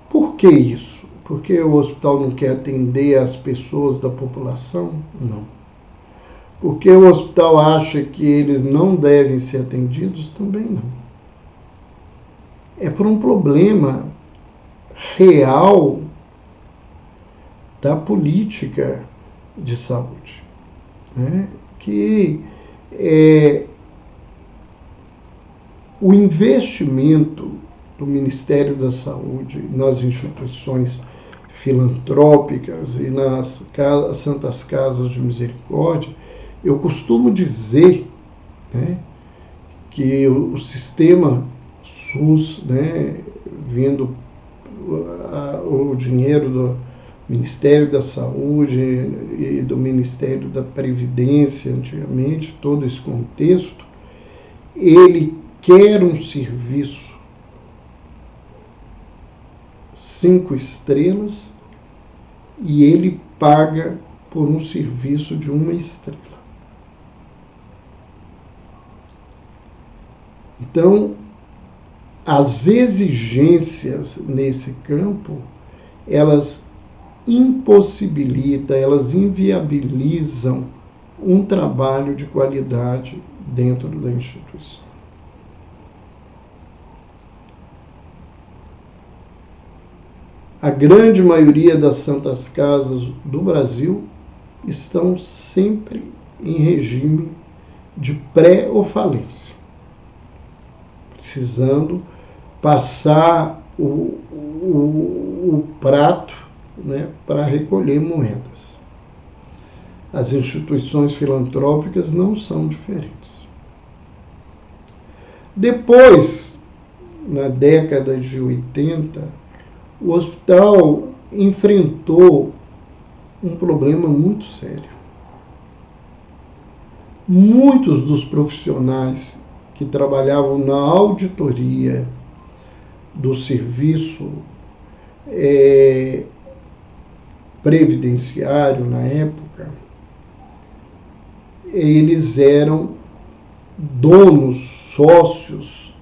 Por que isso? Porque o hospital não quer atender as pessoas da população? Não. Porque o hospital acha que eles não devem ser atendidos? Também não. É por um problema real da política de saúde, né? Que o investimento do Ministério da Saúde nas instituições filantrópicas e nas Santas Casas de Misericórdia, eu costumo dizer, né, que o sistema SUS, né, vendo o dinheiro do Ministério da Saúde e do Ministério da Previdência, antigamente, todo esse contexto, ele quer um serviço 5 estrelas e ele paga por um serviço de 1 estrela. Então, as exigências nesse campo, elas impossibilitam, elas inviabilizam um trabalho de qualidade dentro da instituição. A grande maioria das Santas Casas do Brasil estão sempre em regime de pré ou falência, precisando passar o prato, né, para recolher moedas. As instituições filantrópicas não são diferentes. Depois, na década de 80, o hospital enfrentou um problema muito sério. Muitos dos profissionais que trabalhavam na auditoria do serviço previdenciário na época, eles eram donos, sócios,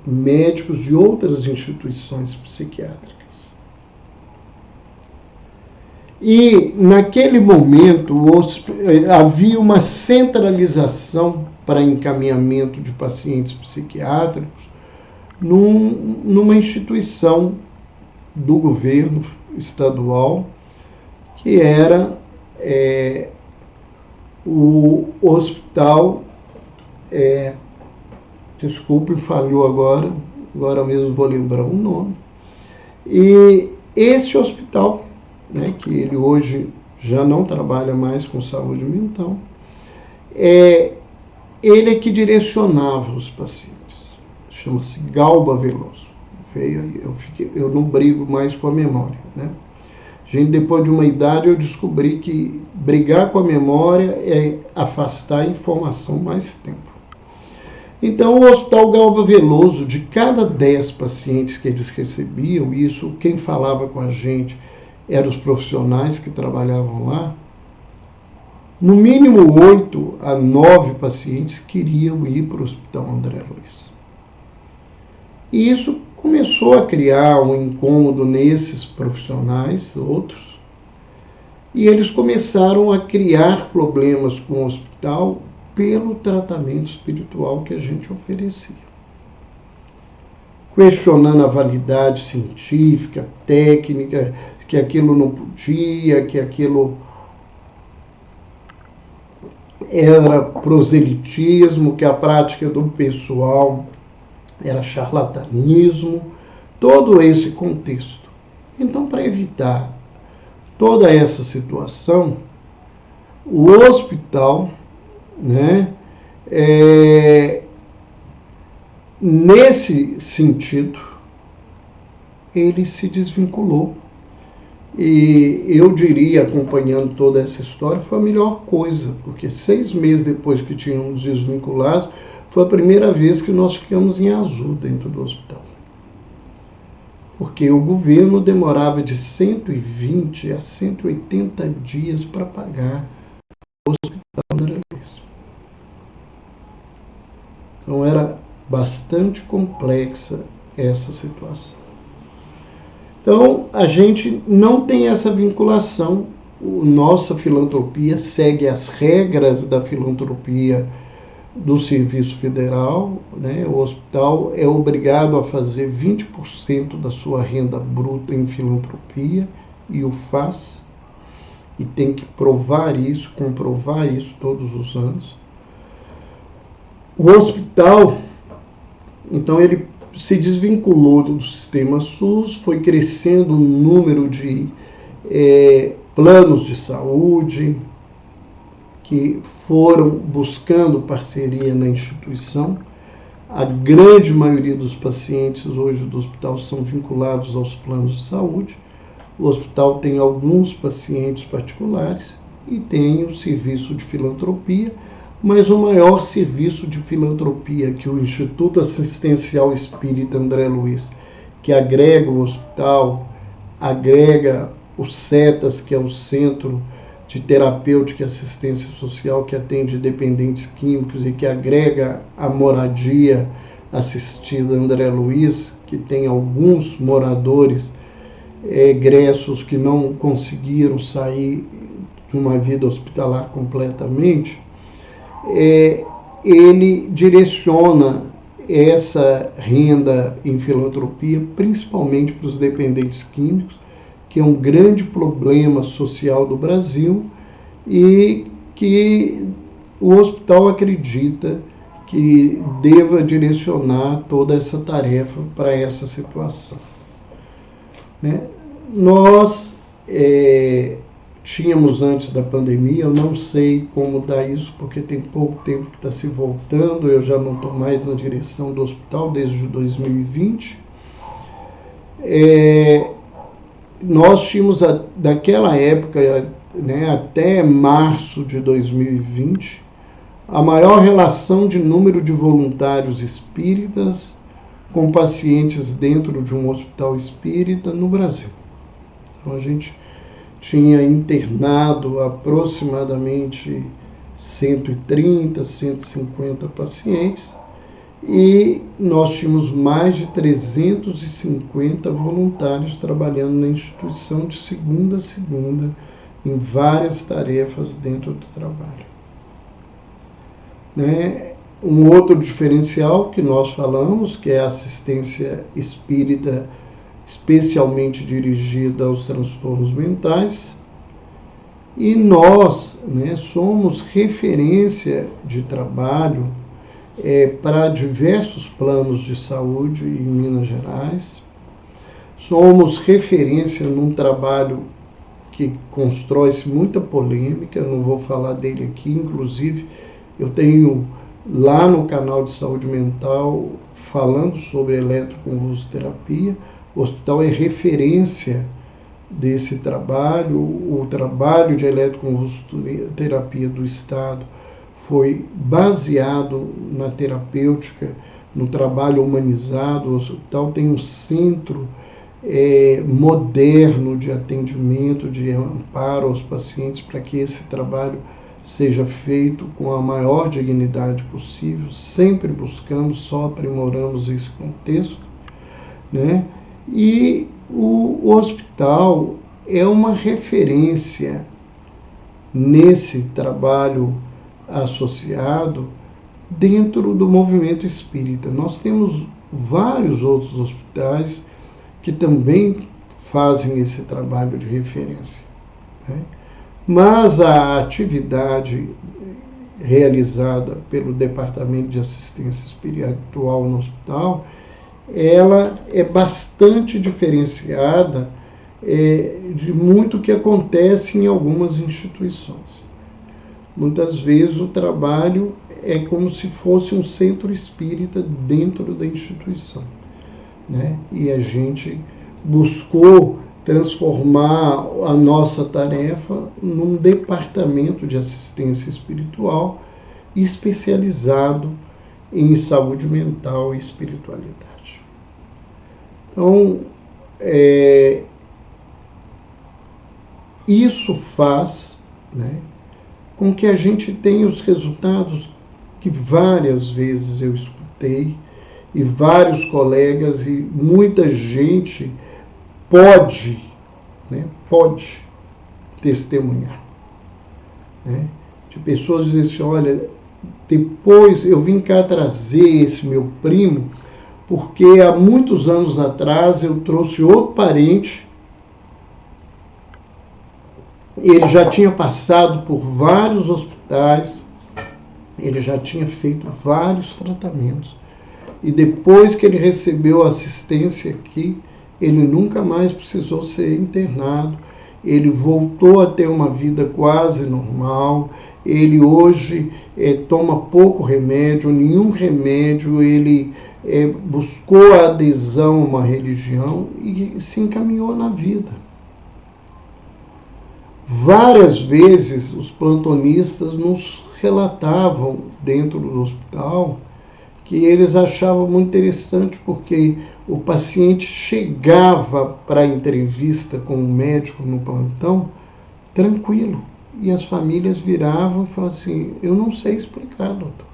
médicos de outras instituições psiquiátricas. E, naquele momento, havia uma centralização para encaminhamento de pacientes psiquiátricos numa instituição do governo estadual, que era o hospital, desculpe, falhou agora mesmo vou lembrar o nome, e esse hospital, né, que ele hoje já não trabalha mais com saúde mental, ele é que direcionava os pacientes, chama-se Galba Veloso. Eu não brigo mais com a memória, né? Gente, depois de uma idade, eu descobri que brigar com a memória é afastar a informação mais tempo. Então, o Hospital Galba Veloso, de cada 10 pacientes que eles recebiam, isso, quem falava com a gente eram os profissionais que trabalhavam lá, no mínimo 8 a 9 pacientes queriam ir para o Hospital André Luiz. E isso começou a criar um incômodo nesses profissionais, outros, e eles começaram a criar problemas com o hospital pelo tratamento espiritual que a gente oferecia. Questionando a validade científica, técnica, que aquilo não podia, que aquilo era proselitismo, que a prática do pessoal era charlatanismo, todo esse contexto. Então, para evitar toda essa situação, o hospital, né, nesse sentido, ele se desvinculou. E eu diria, acompanhando toda essa história, foi a melhor coisa, porque 6 meses depois que tínhamos desvinculado, foi a primeira vez que nós ficamos em azul dentro do hospital. Porque o governo demorava de 120 a 180 dias para pagar o Hospital André Luiz. Então era bastante complexa essa situação. Então a gente não tem essa vinculação. Nossa filantropia segue as regras da filantropia do Serviço Federal, né? O hospital é obrigado a fazer 20% da sua renda bruta em filantropia e o faz, e tem que provar isso, comprovar isso todos os anos. O hospital, então, ele se desvinculou do sistema SUS, foi crescendo o número de planos de saúde, que foram buscando parceria na instituição. A grande maioria dos pacientes hoje do hospital são vinculados aos planos de saúde. O hospital tem alguns pacientes particulares e tem o serviço de filantropia, mas o maior serviço de filantropia que o Instituto Assistencial Espírita André Luiz, que agrega o hospital, agrega o CETAS, que é o Centro de Terapêutica e Assistência Social, que atende dependentes químicos e que agrega a moradia assistida André Luiz, que tem alguns moradores egressos que não conseguiram sair de uma vida hospitalar completamente. Ele direciona essa renda em filantropia principalmente para os dependentes químicos, que é um grande problema social do Brasil e que o hospital acredita que deva direcionar toda essa tarefa para essa situação. Né? Nós tínhamos antes da pandemia, eu não sei como dar isso, porque tem pouco tempo que está se voltando, eu já não estou mais na direção do hospital desde 2020. Nós tínhamos, daquela época, né, até março de 2020, a maior relação de número de voluntários espíritas com pacientes dentro de um hospital espírita no Brasil. Então, a gente tinha internado aproximadamente 130, 150 pacientes e nós tínhamos mais de 350 voluntários trabalhando na instituição de segunda a segunda, em várias tarefas dentro do trabalho. Né? Um outro diferencial que nós falamos, que é a assistência espírita especialmente dirigida aos transtornos mentais, e nós, né, somos referência de trabalho para diversos planos de saúde em Minas Gerais. Somos referência num trabalho que constrói-se muita polêmica, não vou falar dele aqui, inclusive eu tenho lá no canal de saúde mental falando sobre eletroconvulsoterapia. O hospital é referência desse trabalho. O trabalho de eletroconvulsoterapia do Estado foi baseado na terapêutica, no trabalho humanizado. O hospital tem um centro moderno de atendimento, de amparo aos pacientes, para que esse trabalho seja feito com a maior dignidade possível. Sempre buscamos, só aprimoramos esse contexto, né? E o hospital é uma referência nesse trabalho associado dentro do movimento espírita. Nós temos vários outros hospitais que também fazem esse trabalho de referência, né? Mas a atividade realizada pelo Departamento de Assistência Espiritual no hospital, ela é bastante diferenciada de muito que acontece em algumas instituições. Muitas vezes o trabalho é como se fosse um centro espírita dentro da instituição, né? E a gente buscou transformar a nossa tarefa num departamento de assistência espiritual especializado em saúde mental e espiritualidade. Então, isso faz, né, com que a gente tenha os resultados que várias vezes eu escutei, e vários colegas e muita gente pode testemunhar, né? De pessoas dizem assim: olha, depois eu vim cá trazer esse meu primo, porque há muitos anos atrás eu trouxe outro parente, ele já tinha passado por vários hospitais, ele já tinha feito vários tratamentos, e depois que ele recebeu assistência aqui, ele nunca mais precisou ser internado, ele voltou a ter uma vida quase normal, ele hoje toma pouco remédio, nenhum remédio, ele buscou a adesão a uma religião e se encaminhou na vida. Várias vezes os plantonistas nos relatavam dentro do hospital que eles achavam muito interessante, porque o paciente chegava para a entrevista com o médico no plantão tranquilo, e as famílias viravam e falavam assim: eu não sei explicar, doutor.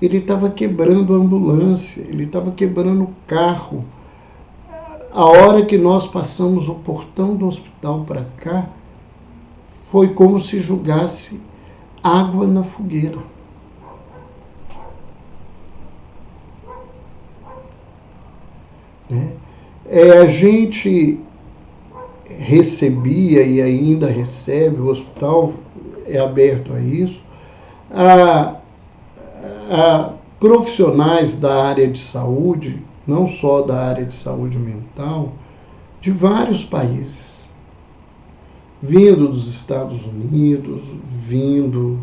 Ele estava quebrando a ambulância, ele estava quebrando o carro. A hora que nós passamos o portão do hospital para cá, foi como se jogasse água na fogueira. A gente recebia e ainda recebe, o hospital é aberto a isso, a profissionais da área de saúde, não só da área de saúde mental, de vários países, vindo dos Estados Unidos, vindo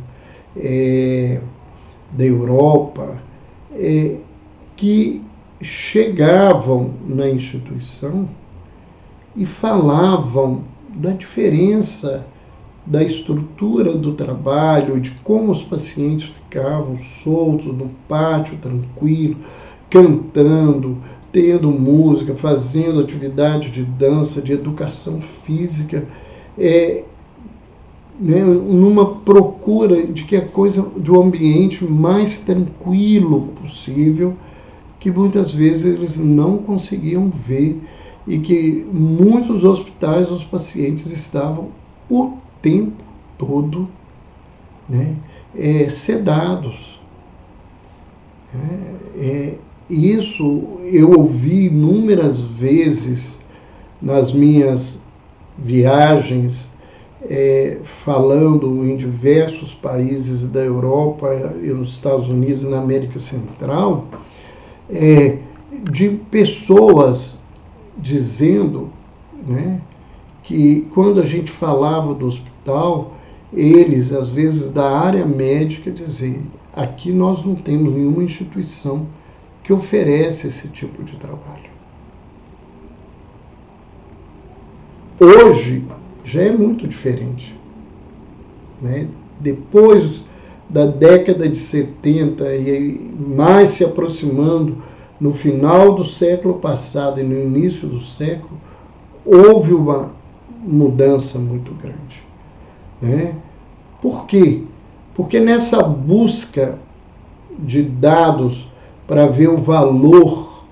da Europa, que chegavam na instituição e falavam da diferença da estrutura do trabalho, de como os pacientes ficavam soltos no pátio, tranquilo, cantando, tendo música, fazendo atividade de dança, de educação física, né, numa procura de que a coisa, do ambiente mais tranquilo possível, que muitas vezes eles não conseguiam ver, e que muitos hospitais, os pacientes estavam o tempo todo, né, sedados. Isso eu ouvi inúmeras vezes nas minhas viagens, falando em diversos países da Europa e nos Estados Unidos e na América Central, de pessoas dizendo, né, que quando a gente falava do hospital, eles, às vezes da área médica, diziam: aqui nós não temos nenhuma instituição que oferece esse tipo de trabalho. Hoje já é muito diferente, né? Depois da década de 70 e mais se aproximando no final do século passado e no início do século, houve uma mudança muito grande, né? Por quê? Porque nessa busca de dados para ver o valor,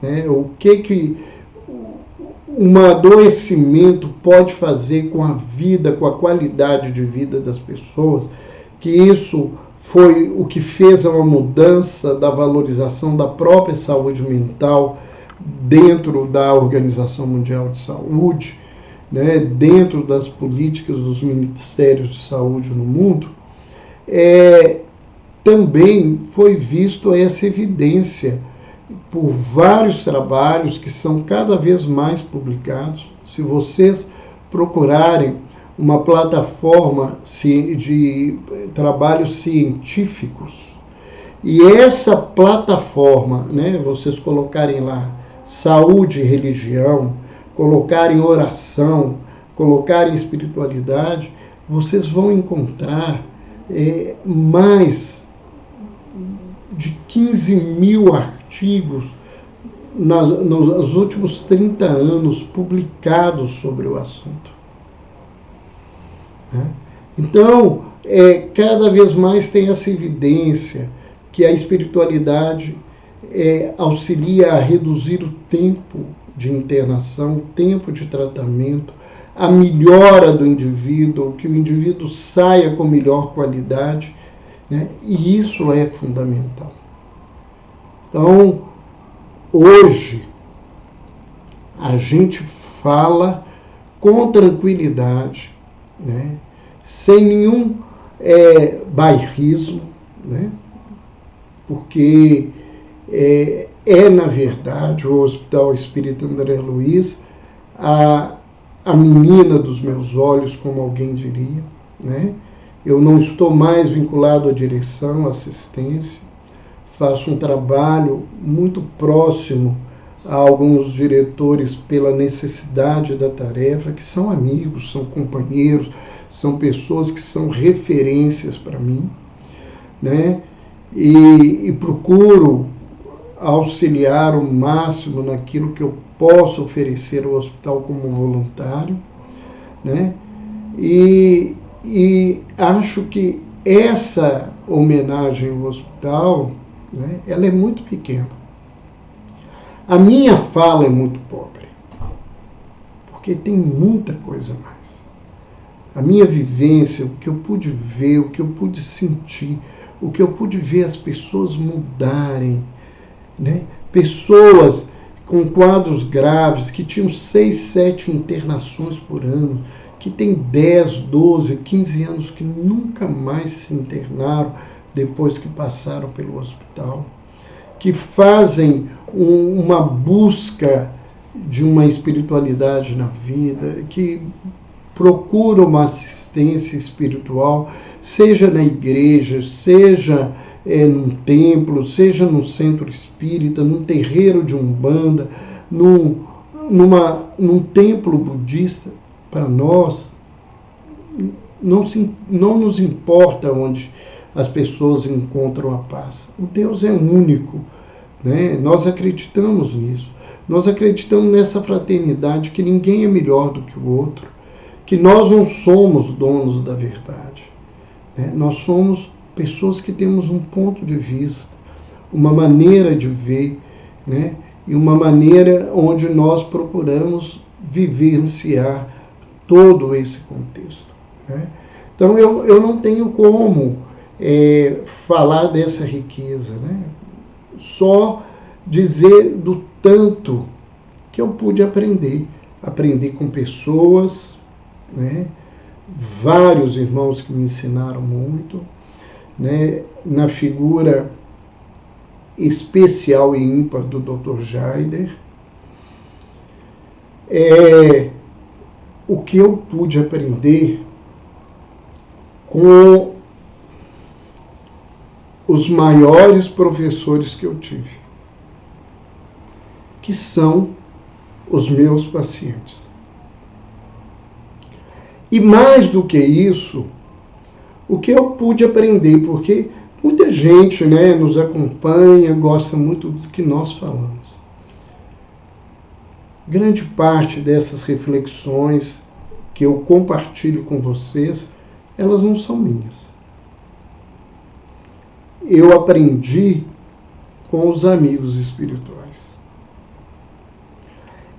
né, o que um adoecimento pode fazer com a vida, com a qualidade de vida das pessoas, que isso foi o que fez uma mudança da valorização da própria saúde mental dentro da Organização Mundial de Saúde, né, dentro das políticas dos ministérios de saúde no mundo. Também foi visto essa evidência por vários trabalhos que são cada vez mais publicados. Se vocês procurarem uma plataforma de trabalhos científicos, e essa plataforma, né, vocês colocarem lá saúde e religião, colocarem oração, colocarem espiritualidade, vocês vão encontrar mais de 15 mil artigos nos últimos 30 anos publicados sobre o assunto. Então, cada vez mais tem essa evidência que a espiritualidade auxilia a reduzir o tempo de internação, o tempo de tratamento, a melhora do indivíduo, que o indivíduo saia com melhor qualidade, né? E isso é fundamental. Então, hoje, a gente fala com tranquilidade, né? Sem nenhum bairrismo, né? Porque na verdade, o Hospital Espírita André Luiz, a menina dos meus olhos, como alguém diria, né? Eu não estou mais vinculado à direção, à assistência, faço um trabalho muito próximo a alguns diretores pela necessidade da tarefa, que são amigos, são companheiros, são pessoas que são referências para mim, né? E procuro auxiliar o máximo naquilo que eu posso oferecer ao hospital como voluntário, né? E acho que essa homenagem ao hospital, né, ela é muito pequena. A minha fala é muito pobre, porque tem muita coisa mais. A minha vivência, o que eu pude ver, o que eu pude sentir, o que eu pude ver as pessoas mudarem, né? Pessoas com quadros graves, que tinham 6, 7 internações por ano, que tem 10, 12, 15 anos que nunca mais se internaram depois que passaram pelo hospital, que fazem uma busca de uma espiritualidade na vida, que procuram uma assistência espiritual, seja na igreja, seja num templo, seja no centro espírita, num terreiro de Umbanda, num templo budista. Para nós, não nos importa onde as pessoas encontram a paz. O Deus é único, né? Nós acreditamos nisso. Nós acreditamos nessa fraternidade, que ninguém é melhor do que o outro, que nós não somos donos da verdade, né? Nós somos pessoas que temos um ponto de vista, uma maneira de ver, né? E uma maneira onde nós procuramos vivenciar todo esse contexto, né? Então eu não tenho como falar dessa riqueza, né? Só dizer do tanto que eu pude aprender com pessoas, né? Vários irmãos que me ensinaram muito, né? Na figura especial e ímpar do Dr. Jaider. O que eu pude aprender com os maiores professores que eu tive, que são os meus pacientes. E mais do que isso, o que eu pude aprender, porque muita gente, né, nos acompanha, gosta muito do que nós falamos. Grande parte dessas reflexões que eu compartilho com vocês, elas não são minhas. Eu aprendi com os amigos espirituais.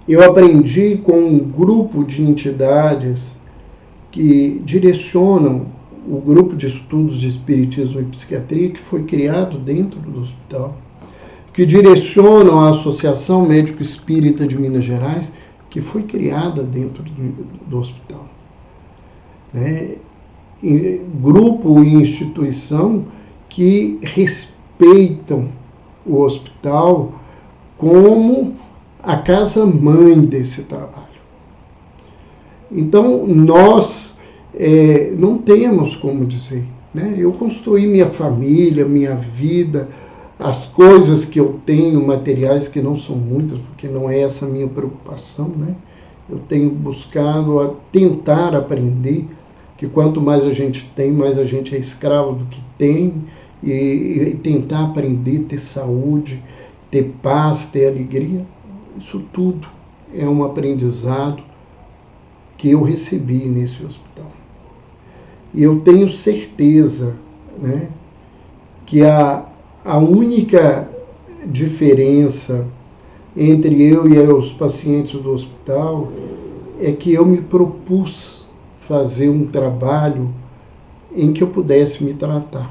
Eu aprendi com um grupo de entidades que direcionam o grupo de estudos de Espiritismo e Psiquiatria, que foi criado dentro do hospital, que direcionam a Associação Médico Espírita de Minas Gerais, que foi criada dentro do hospital, né? Grupo e instituição que respeitam o hospital como a casa-mãe desse trabalho. Então, nós não temos como dizer, né? Eu construí minha família, minha vida, as coisas que eu tenho, materiais que não são muitas, porque não é essa a minha preocupação, né? Eu tenho buscado a tentar aprender que quanto mais a gente tem, mais a gente é escravo do que tem, e tentar aprender, ter saúde, ter paz, ter alegria. Isso tudo é um aprendizado que eu recebi nesse hospital. E eu tenho certeza, né, que a única diferença entre eu e os pacientes do hospital é que eu me propus fazer um trabalho em que eu pudesse me tratar.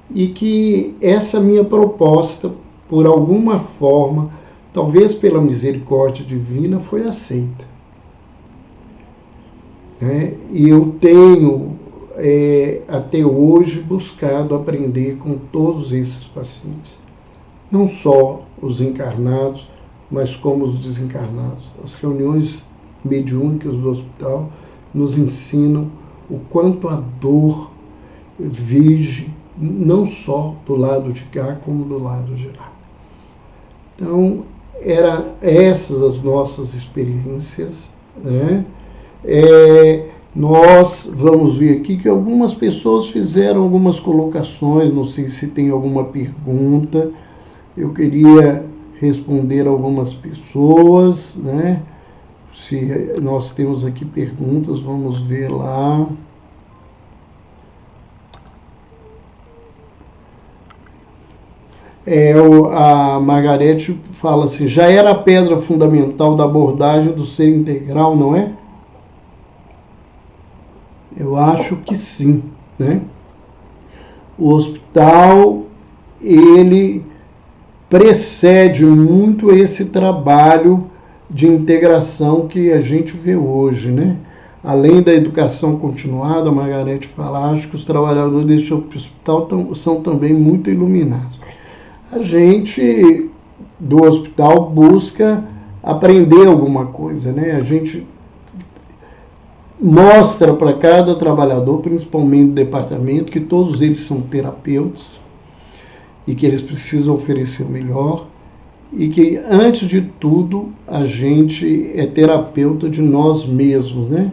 E que essa minha proposta, por alguma forma, talvez pela misericórdia divina, foi aceita. E eu tenho, até hoje, buscado aprender com todos esses pacientes. Não só os encarnados, mas como os desencarnados. As reuniões mediúnicas do hospital nos ensinam o quanto a dor vige, não só do lado de cá, como do lado de lá. Então, eram essas as nossas experiências, né? Nós vamos ver aqui que algumas pessoas fizeram algumas colocações, não sei se tem alguma pergunta. Eu queria responder algumas pessoas, né? Se nós temos aqui perguntas, vamos ver lá. A Margarete fala assim, já era a pedra fundamental da abordagem do ser integral, não é? Eu acho que sim, né? O hospital, ele precede muito esse trabalho de integração que a gente vê hoje, né? Além da educação continuada, a Margarete fala, acho que os trabalhadores deste hospital são também muito iluminados. A gente do hospital busca aprender alguma coisa, né? A gente mostra para cada trabalhador, principalmente do departamento, que todos eles são terapeutas e que eles precisam oferecer o melhor e que, antes de tudo, a gente é terapeuta de nós mesmos, né?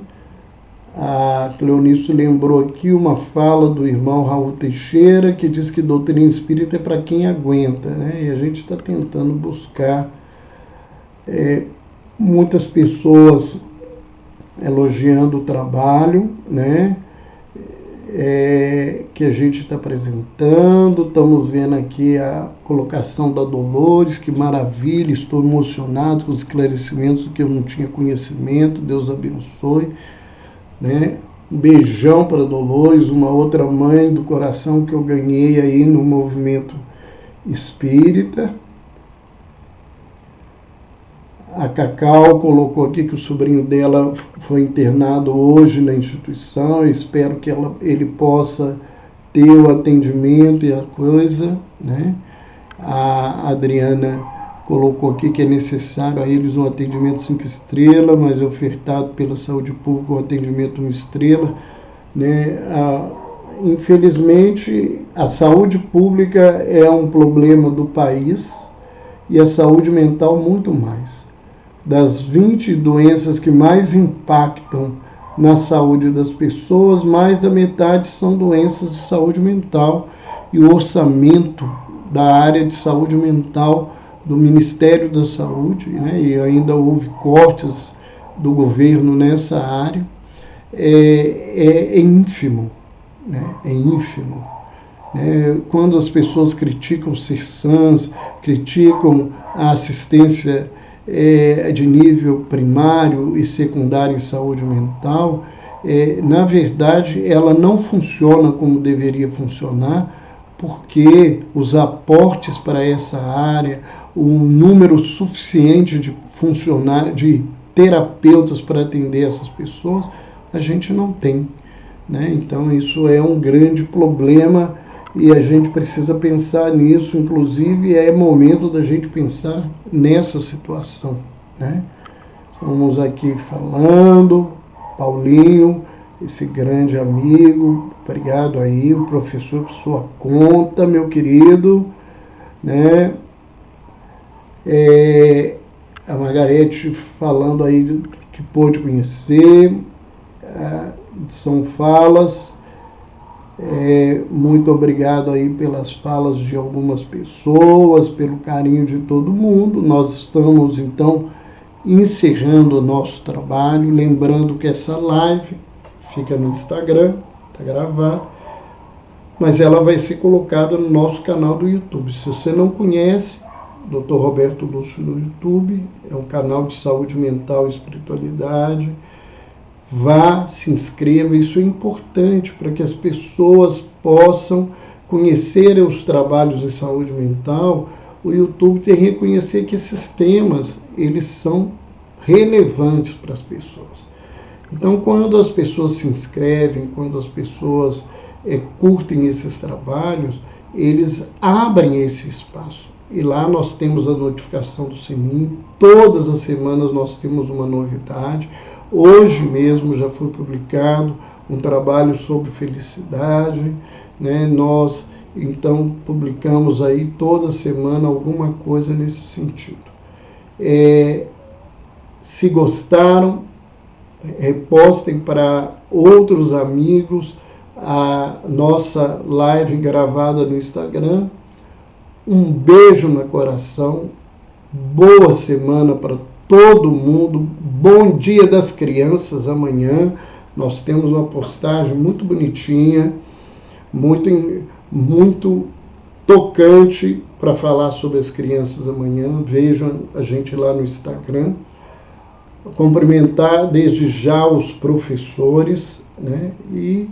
A Cleonice lembrou aqui uma fala do irmão Raul Teixeira, que diz que doutrina espírita é para quem aguenta, né? E a gente está tentando buscar. Muitas pessoas elogiando o trabalho, né, que a gente está apresentando. Estamos vendo aqui a colocação da Dolores, que maravilha, estou emocionado com os esclarecimentos que eu não tinha conhecimento, Deus abençoe, né? Um beijão para Dolores, uma outra mãe do coração que eu ganhei aí no movimento espírita. A Cacau colocou aqui que o sobrinho dela foi internado hoje na instituição. Eu espero que ele possa ter o atendimento e a coisa, né? A Adriana colocou aqui que é necessário a eles um atendimento 5 estrelas, mas é ofertado pela saúde pública um atendimento 1 estrela, né? Infelizmente, a saúde pública é um problema do país e a saúde mental muito mais. Das 20 doenças que mais impactam na saúde das pessoas, mais da metade são doenças de saúde mental, e o orçamento da área de saúde mental do Ministério da Saúde, né, e ainda houve cortes do governo nessa área, é ínfimo, né, é ínfimo. Quando as pessoas criticam o CERSANS, criticam a assistência de nível primário e secundário em saúde mental, na verdade ela não funciona como deveria funcionar, porque os aportes para essa área, o número suficiente de terapeutas para atender essas pessoas, a gente não tem, né? Então isso é um grande problema e a gente precisa pensar nisso. Inclusive é momento da gente pensar nessa situação, né? Vamos aqui falando, Paulinho, esse grande amigo, obrigado aí, o professor por sua conta, meu querido, né? A Margarete falando aí que pôde conhecer, são falas. Muito obrigado aí pelas falas de algumas pessoas, pelo carinho de todo mundo. Nós estamos então encerrando o nosso trabalho, lembrando que essa live fica no Instagram, está gravada, mas ela vai ser colocada no nosso canal do YouTube. Se você não conhece, Dr. Roberto Lúcio no YouTube, é um canal de saúde mental e espiritualidade. Vá, se inscreva, isso é importante para que as pessoas possam conhecer os trabalhos de saúde mental. O YouTube tem que reconhecer que esses temas, eles são relevantes para as pessoas. Então, quando as pessoas se inscrevem, quando as pessoas curtem esses trabalhos, eles abrem esse espaço. E lá nós temos a notificação do sininho, todas as semanas nós temos uma novidade. Hoje mesmo já foi publicado um trabalho sobre felicidade, né? Nós, então, publicamos aí toda semana alguma coisa nesse sentido. Se gostaram, repostem para outros amigos a nossa live gravada no Instagram. Um beijo no coração, boa semana para todo mundo, bom dia das crianças amanhã. Nós temos uma postagem muito bonitinha, muito tocante para falar sobre as crianças amanhã. Vejam a gente lá no Instagram. Cumprimentar desde já os professores, né? E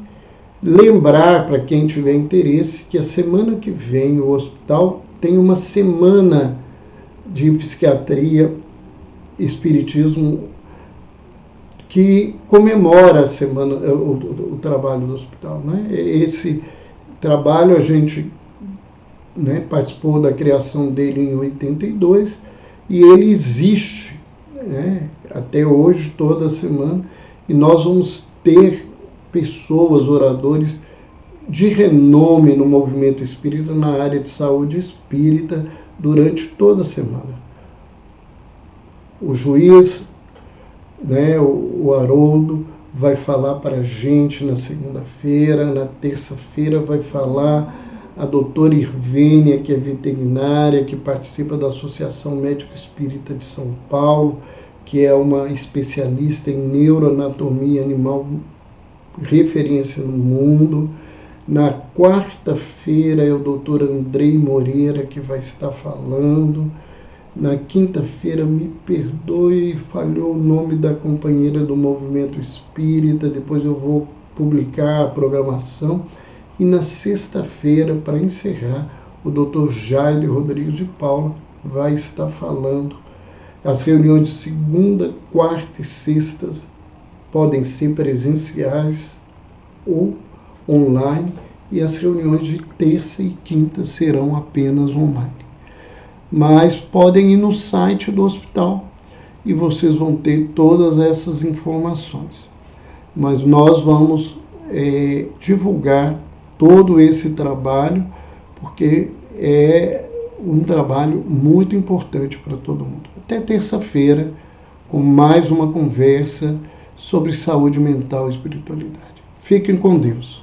lembrar para quem tiver interesse que a semana que vem o hospital tem uma semana de psiquiatria espiritismo que comemora a semana, o trabalho do hospital, né? Esse trabalho a gente, né, participou da criação dele em 82 e ele existe, né, até hoje, toda semana, e nós vamos ter pessoas, oradores de renome no movimento espírita, na área de saúde espírita, durante toda a semana. O juiz, né, o Haroldo, vai falar para a gente na segunda-feira. Na terça-feira vai falar a doutora Irvênia, que é veterinária, que participa da Associação Médico Espírita de São Paulo, que é uma especialista em neuroanatomia animal, referência no mundo. Na quarta-feira é o Dr. Andrei Moreira que vai estar falando. Na quinta-feira, me perdoe, falhou o nome da companheira do Movimento Espírita, depois eu vou publicar a programação. E na sexta-feira, para encerrar, o Dr. Jair Rodrigues de Paula vai estar falando. As reuniões de segunda, quarta e sextas podem ser presenciais ou online, e as reuniões de terça e quinta serão apenas online. Mas podem ir no site do hospital e vocês vão ter todas essas informações. Mas nós vamos divulgar todo esse trabalho, porque é um trabalho muito importante para todo mundo. Até terça-feira, com mais uma conversa sobre saúde mental e espiritualidade. Fiquem com Deus.